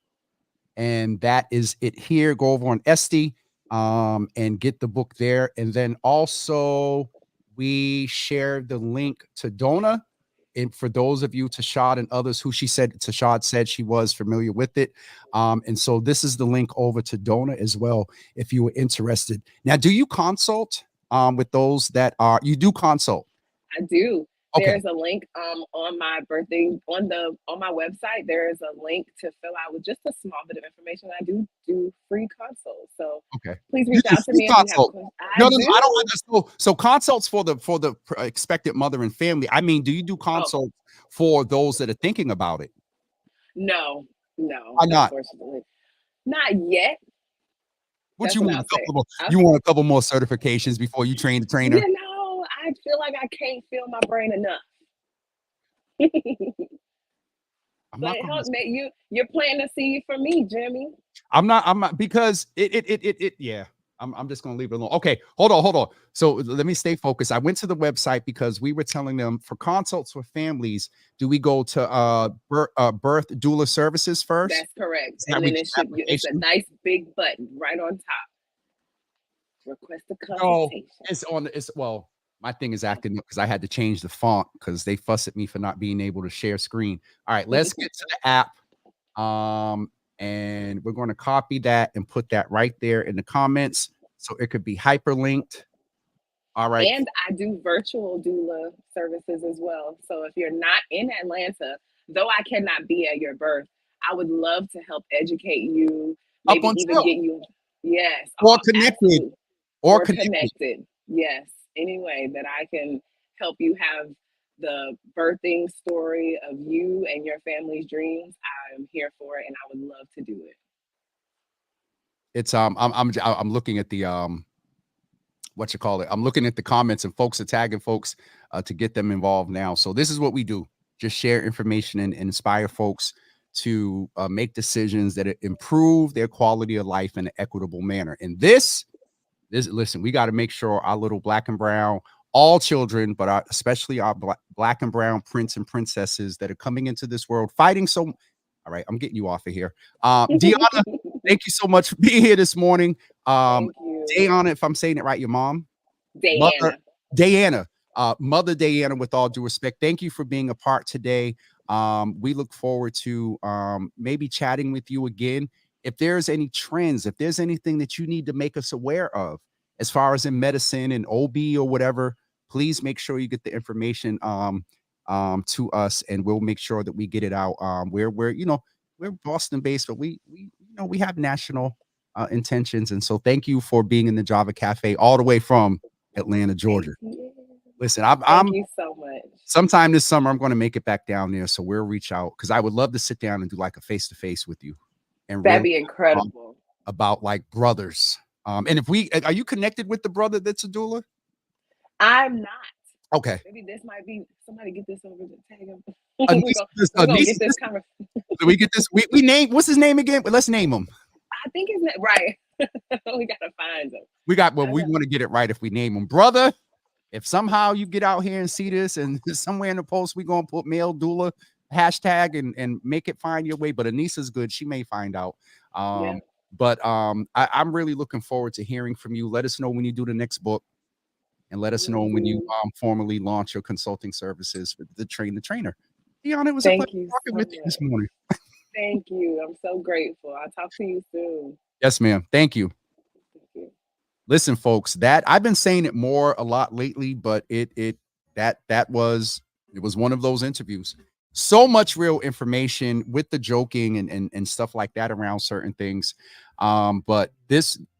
And that is it here. Go over on Esty and get the book there. And then also we shared the link to Donna. And for those of you, Tashad and others who Tashad said she was familiar with it. And so this is the link over to Donna as well, if you were interested. Now, do you consult with those that you do consult? I do. Okay. There's a link on my birthday on my website. There is a link to fill out with just a small bit of information. I do free consults. So okay, please reach out to me if you have questions. No, I don't understand. So consults for the expectant mother and family. I mean, do you do consults for those that are thinking about it? No. Why not? Unfortunately. Not yet. What you want? You want a couple more certifications before you train the trainer? I feel like I can't feel my brain enough. But you're planting a seed for me, Jimmy. I'm not because yeah. I'm just gonna leave it alone. Okay, hold on. So let me stay focused. I went to the website because we were telling them for consults for families, do we go to birth doula services first? That's correct. And then it's a nice big button right on top. Request a consultation. Well, my thing is acting up because I had to change the font because they fuss at me for not being able to share screen. All right, let's get to the app. And we're going to copy that and put that right there in the comments so it could be hyperlinked. All right. And I do virtual doula services as well. So if you're not in Atlanta, though I cannot be at your birth, I would love to help educate you, maybe even get you, yes, or connected, or connected. Yes, any way that I can help you have the birthing story of you and your family's dreams, I'm here for it, and I would love to do it. It's I'm looking at the I'm looking at the comments, and folks are tagging folks to get them involved now. So this is what we do: just share information and inspire folks to make decisions that improve their quality of life in an equitable manner. And this listen, we got to make sure our little Black and brown, all children, but especially our Black and brown prince and princesses that are coming into this world fighting so. All right, I'm getting you off of here. DeYonna, thank you so much for being here this morning. DeYonna, if I'm saying it right, your mom? DeYonna. Mother DeYonna, with all due respect, thank you for being a part today. We look forward to maybe chatting with you again. If there's any trends, if there's anything that you need to make us aware of, as far as in medicine and OB or whatever, please make sure you get the information to us, and we'll make sure that we get it out. We're Boston based, but we have national intentions. And so thank you for being in the Java Cafe all the way from Atlanta, Georgia. Thank you. Listen, Thank I'm you so much. sometime this summer, I'm going to make it back down there. So we'll reach out, because I would love to sit down and do like a face-to-face with you. And That'd really be incredible. about like brothers. And are you connected with the brother that's a doula? I'm not. Okay. Maybe this might be, somebody get this over to tag him. Anissa, We're gonna get this conversation. So we get this. We name, what's his name again? Let's name him. I think his name, right. We gotta find him. We want to get it right if we name him. Brother, if somehow you get out here and see this, and somewhere in the post we're gonna put male doula hashtag and make it find your way. But Anissa's good. She may find out. Yeah. But I'm really looking forward to hearing from you. Let us know when you do the next book, and let us know when you formally launch your consulting services for the Train the Trainer. DeYonna, it was a pleasure talking with you this morning. Thank you. I'm so grateful. I'll talk to you soon. Yes, ma'am. Thank you. Thank you. Listen, folks, that I've been saying it a lot lately, but it was one of those interviews. So much real information with the joking and stuff like that around certain things. But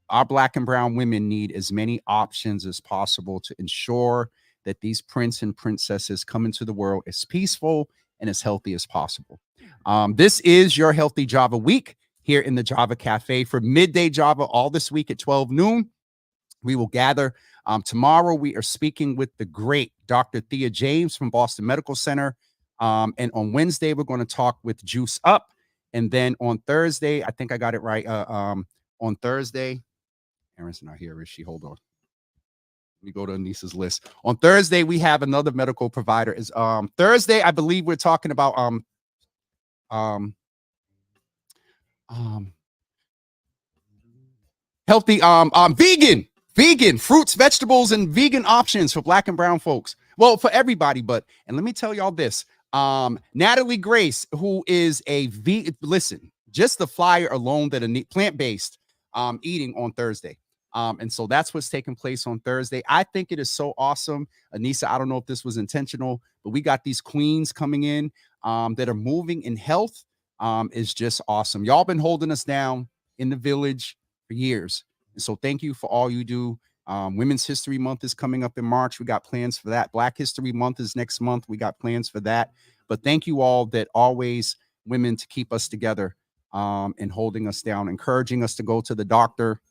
our Black and brown women need as many options as possible to ensure that these prince and princesses come into the world as peaceful and as healthy as possible. This is your Healthy Java Week here in the Java Cafe for Midday Java all this week at 12 noon. We will gather. Tomorrow, we are speaking with the great Dr. Thea James from Boston Medical Center. And on Wednesday, we're going to talk with Juice Up. And then on Thursday, I think I got it right. On Thursday, Erin's not here, is she? Hold on. Let me go to Anissa's list. On Thursday, we have another medical provider. Is Thursday, I believe we're talking about healthy vegan fruits, vegetables, and vegan options for Black and brown folks. Well, for everybody, and let me tell y'all this. Natalie Grace, who is a listen, just the flyer alone that a plant-based eating on Thursday. And so that's what's taking place on Thursday. I think it is so awesome. Anissa, I don't know if this was intentional, but we got these queens coming in that are moving in health. Is just awesome. Y'all been holding us down in the village for years. And so thank you for all you do. Women's History Month is coming up in March. We got plans for that. Black History Month is next month. We got plans for that. But thank you all that always women to keep us together and holding us down, encouraging us to go to the doctor,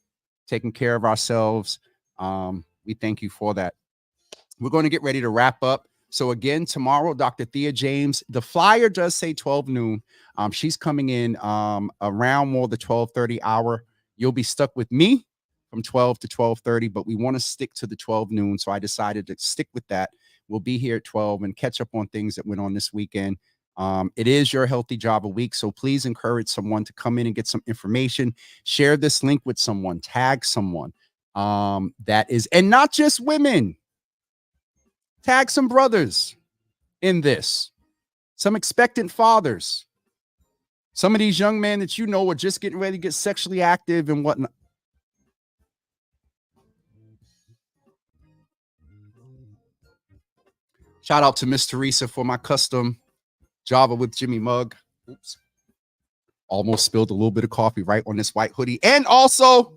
taking care of ourselves. We thank you for that. We're going to get ready to wrap up. So again, tomorrow, Dr. Thea James, the flyer does say 12 noon. She's coming in around more the 12:30 hour. You'll be stuck with me from 12 to 12:30, but we want to stick to the 12 noon. So I decided to stick with that. We'll be here at 12 and catch up on things that went on this weekend. It is your Healthy Java Week. So please encourage someone to come in and get some information. Share this link with someone, tag someone that is, and not just women. Tag some brothers in this, some expectant fathers, some of these young men that you know are just getting ready to get sexually active and whatnot. Shout out to Miss Teresa for my custom Java with Jimmy mug. Oops. Almost spilled a little bit of coffee right on this white hoodie. And also,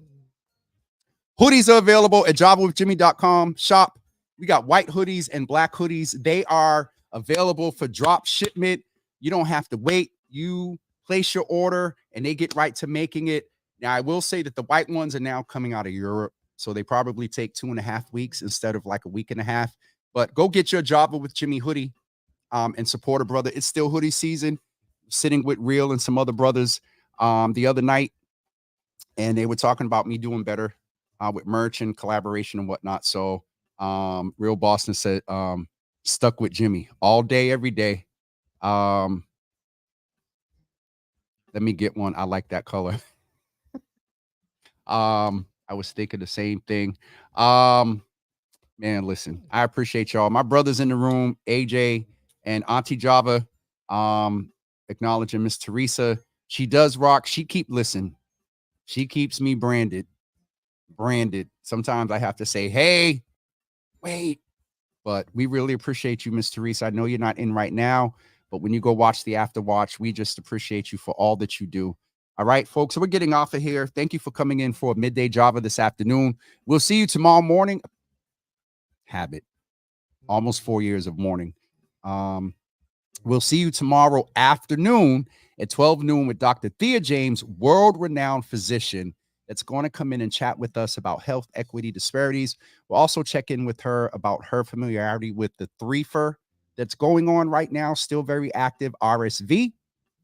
hoodies are available at javawithjimmy.com shop. We got white hoodies and black hoodies. They are available for drop shipment. You don't have to wait. You place your order and they get right to making it. Now, I will say that the white ones are now coming out of Europe. So they probably take 2.5 weeks instead of like a week and a half. But go get your Java with Jimmy hoodie and support a brother. It's still hoodie season. Sitting with Real and some other brothers the other night. And they were talking about me doing better with merch and collaboration and whatnot. So Real Boston said, stuck with Jimmy all day, every day. Let me get one. I like that color. I was thinking the same thing. Man, listen, I appreciate y'all. My brothers in the room, AJ and Auntie Java, acknowledging Miss Teresa. She does rock. She keeps me branded. Sometimes I have to say, hey, wait, But we really appreciate you, Miss Teresa. I know you're not in right now, but when you go watch the after watch, we just appreciate you for all that you do. All right, folks. So we're getting off of here. Thank you for coming in for a midday Java this afternoon. We'll see you tomorrow morning. Habit. Almost 4 years of mourning. We'll see you tomorrow afternoon at 12 noon with Dr. Thea James, world-renowned physician that's going to come in and chat with us about health equity disparities. We'll also check in with her about her familiarity with the threefer that's going on right now, still very active: RSV,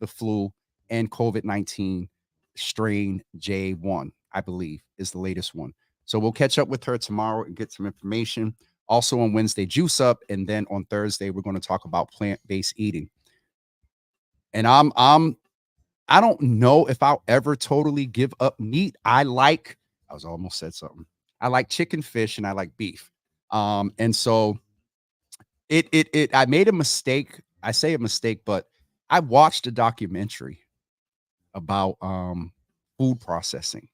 the flu, and COVID-19 strain J1, I believe, is the latest one. So we'll catch up with her tomorrow and get some information. Also on Wednesday, Juice Up, and then on Thursday, we're going to talk about plant-based eating. And I don't know if I'll ever totally give up meat. I almost said something. I like chicken, fish, and I like beef. And so I made a mistake. I say a mistake, but I watched a documentary about food processing.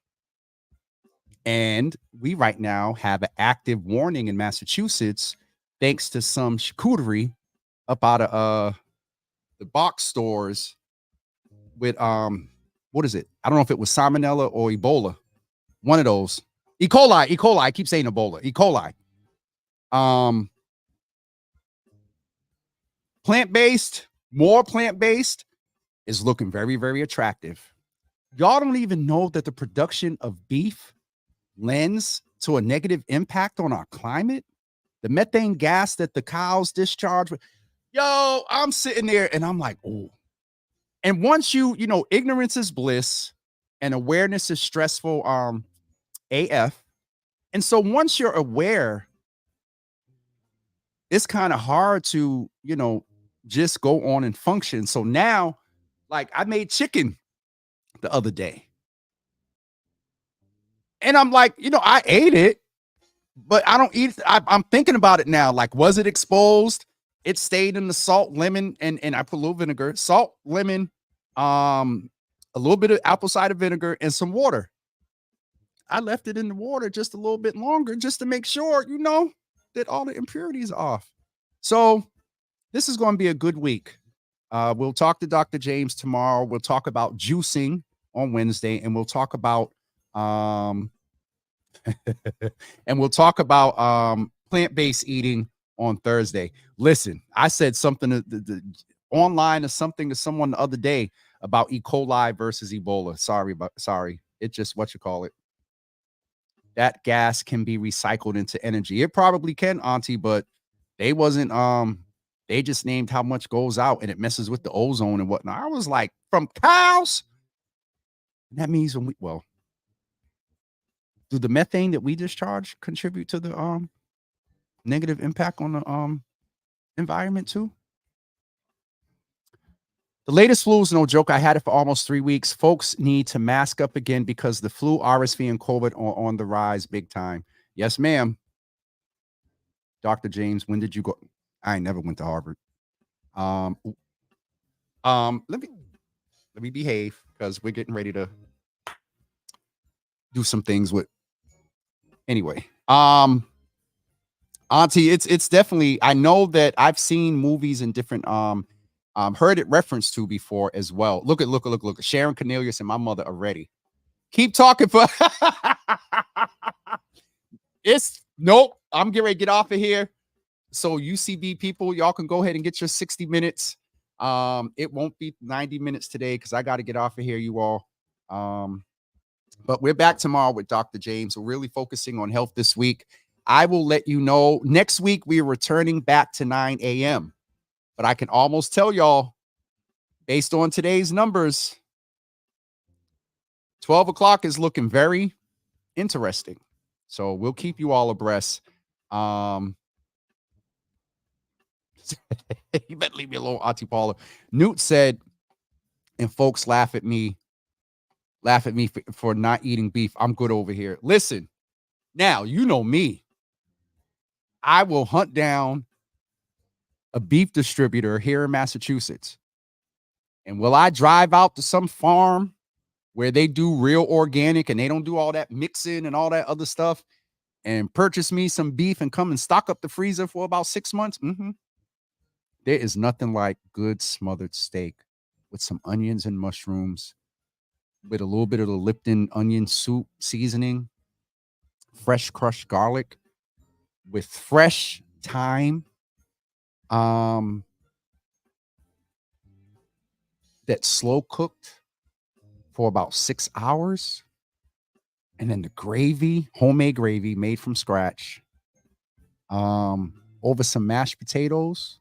And we right now have an active warning in Massachusetts, thanks to some charcuterie up out of the box stores with what is it? I don't know if it was salmonella or Ebola. One of those. E. coli. I keep saying Ebola. E. coli. Plant-based, more plant-based is looking very, very attractive. Y'all don't even know that the production of beef lends to a negative impact on our climate. The methane gas that the cows discharge. Yo, I'm sitting there and I'm like, oh. And once you know, ignorance is bliss and awareness is stressful, AF. And so once you're aware, it's kind of hard to, you know, just go on and function. So now, like, I made chicken the other day. And I'm like, you know, I ate it, but I don't eat it. I'm thinking about it now. Like, was it exposed? It stayed in the salt, lemon, and I put a little vinegar, salt, lemon, a little bit of apple cider vinegar, and some water. I left it in the water just a little bit longer just to make sure, you know, that all the impurities are off. So this is going to be a good week. We'll talk to Dr. James tomorrow. We'll talk about juicing on Wednesday, and we'll talk about plant-based eating on Thursday. Listen, I said something online or something to someone the other day about E. coli versus Ebola. Sorry. It's just what you call it. That gas can be recycled into energy. It probably can, Auntie, but they wasn't they just named how much goes out and it messes with the ozone and whatnot. I was like, from cows? That means do the methane that we discharge contribute to the negative impact on the environment too? The latest flu is no joke. I had it for almost 3 weeks. Folks need to mask up again because the flu, RSV, and COVID are on the rise big time. Yes, ma'am. Dr. James, when did you go? I never went to Harvard. Let me behave because we're getting ready to do some things with. Anyway, Auntie, it's definitely. I know that I've seen movies in different heard it referenced to before as well. Look. Sharon Cornelius and my mother are ready. Keep talking for. Nope. I'm getting ready to get off of here. So UCB people, y'all can go ahead and get your 60 minutes. It won't be 90 minutes today because I got to get off of here, you all. But we're back tomorrow with Dr. James. We're really focusing on health this week. I will let you know next week we are returning back to 9 a.m. But I can almost tell y'all, based on today's numbers, 12 o'clock is looking very interesting. So we'll keep you all abreast. You better leave me alone, Auntie Paula. Newt said, and folks laugh at me for not eating beef. I'm good over here. Listen, now, you know me. I will hunt down a beef distributor here in Massachusetts. And will I drive out to some farm where they do real organic and they don't do all that mixing and all that other stuff? and purchase me some beef and come and stock up the freezer for about 6 months. There is nothing like good smothered steak with some onions and mushrooms, with a little bit of the Lipton onion soup seasoning, fresh crushed garlic, with fresh thyme, that's slow cooked for about 6 hours. And then the gravy, homemade gravy made from scratch, over some mashed potatoes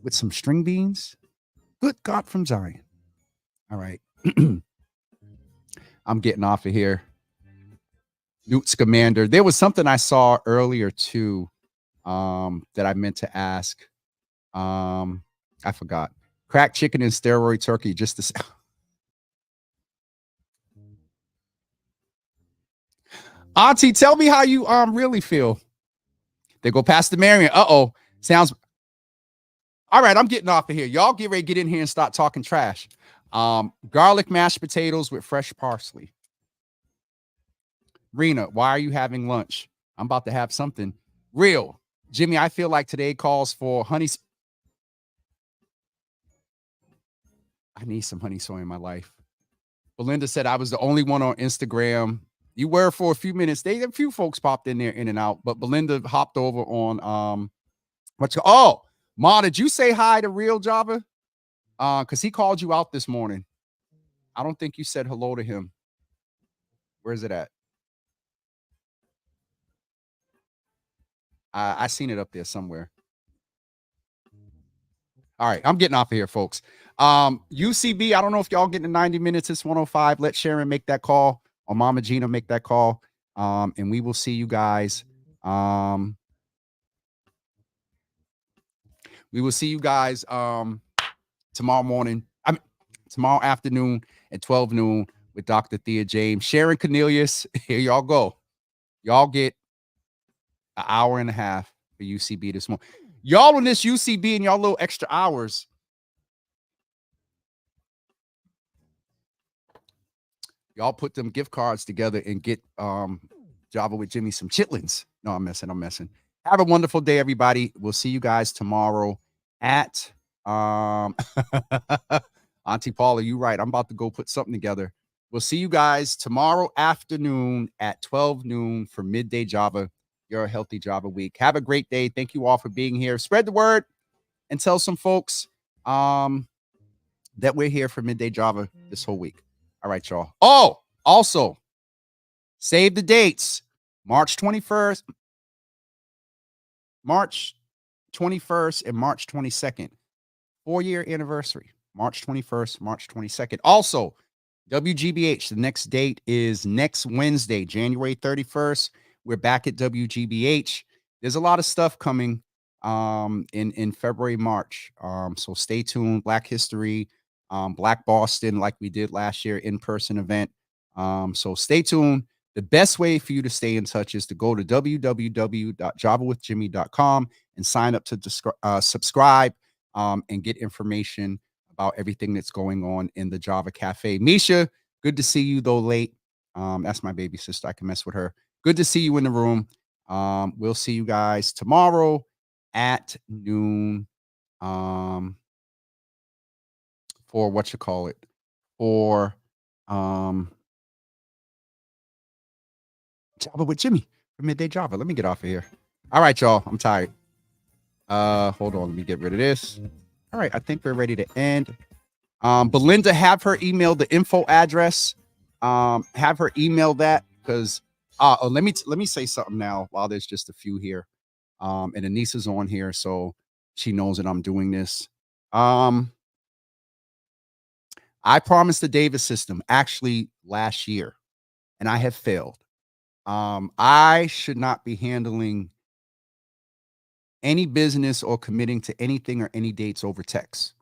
with some string beans. Good God from Zion. All right. I'm getting off of here. Newt Scamander. There was something I saw earlier too, that I meant to ask. I forgot. Cracked chicken and steroid turkey. Just to say. Auntie, tell me how you really feel. They go past the Marion. Sounds all right. I'm getting off of here. Y'all get ready to get in here and start talking trash. Garlic mashed potatoes with fresh parsley. Rena, why are you having lunch? I'm about to have something real. Jimmy, I feel like today calls for honey. I need some honey soy in my life. Belinda said I was the only one on Instagram. You were for a few minutes. A few folks popped in there in and out, but Belinda hopped over on Ma, did you say hi to Real Java? Because he called you out this morning. I don't think you said hello to him. Where is it at? I seen it up there somewhere. All right, I'm getting off of here, folks. UCB, I don't know if y'all getting 90 minutes. It's 105. Let Sharon make that call, or Mama Gina make that call. And we will see you guys. We will see you guys tomorrow morning. Tomorrow afternoon at 12 noon with Dr. Thea James. Sharon Cornelius, here y'all go. Y'all get an hour and a half for UCB this morning. Y'all on this UCB and y'all little extra hours. Y'all put them gift cards together and get Java with Jimmy some chitlins. No, I'm messing. Have a wonderful day, everybody. We'll see you guys tomorrow at Auntie Paula, you right. I'm about to go put something together. We'll see you guys tomorrow afternoon at 12 noon for Midday Java, your healthy Java week. Have a great day. Thank you all for being here. Spread the word and tell some folks that we're here for Midday Java this whole week. All right, y'all. Oh, also, save the dates. March 21st and March 22nd. 4-year anniversary. March 21st, March 22nd. Also, WGBH, the next date is next Wednesday, January 31st. We're back at WGBH. There's a lot of stuff coming in February, March. So stay tuned. Black History, Black Boston, like we did last year, in-person event. So stay tuned. The best way for you to stay in touch is to go to www.javawithjimmy.com and sign up to subscribe and get information about everything that's going on in the Java Cafe. Misha, good to see you, though late. That's my baby sister. I can mess with her. Good to see you in the room. We'll see you guys tomorrow at noon for Java with Jimmy for Midday Java. Let me get off of here. All right, y'all. I'm tired. Hold on. Let me get rid of this. All right. I think we're ready to end. Belinda, have her email the info address. Have her email that because let me say something now while there's just a few here. And Anissa's on here, so she knows that I'm doing this. I promised the Davis system actually last year, and I have failed. I should not be handling any business or committing to anything or any dates over text.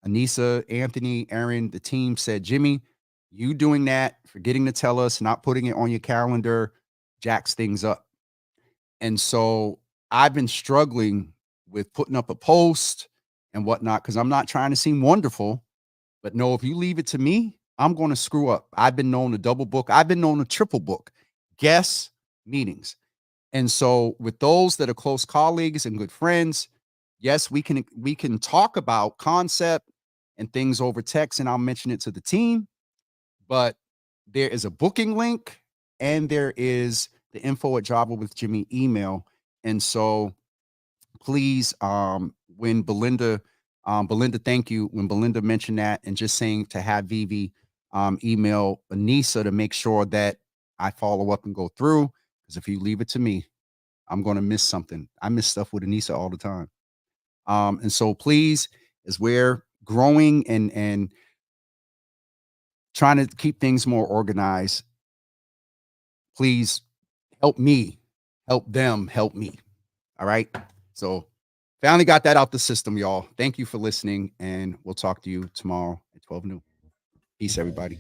Anissa, Anthony, Aaron, the team said, Jimmy, you doing that, forgetting to tell us, not putting it on your calendar, jacks things up. And so I've been struggling with putting up a post and whatnot because I'm not trying to seem wonderful. But no, if you leave it to me, I'm going to screw up. I've been known to double book. I've been known to triple book. Guests, meetings. And so with those that are close colleagues and good friends, yes, we can talk about concept and things over text, and I'll mention it to the team. But there is a booking link and there is the info at Java with Jimmy email. And so please, when Belinda, thank you. When Belinda mentioned that, and just saying to have Vivi email Anissa to make sure that I follow up and go through. Because if you leave it to me, I'm going to miss something. I miss stuff with Anissa all the time. And so please, as we're growing and trying to keep things more organized, please help me, help them, help me. All right. So finally got that out the system, y'all. Thank you for listening, and we'll talk to you tomorrow at 12 noon. Peace, everybody.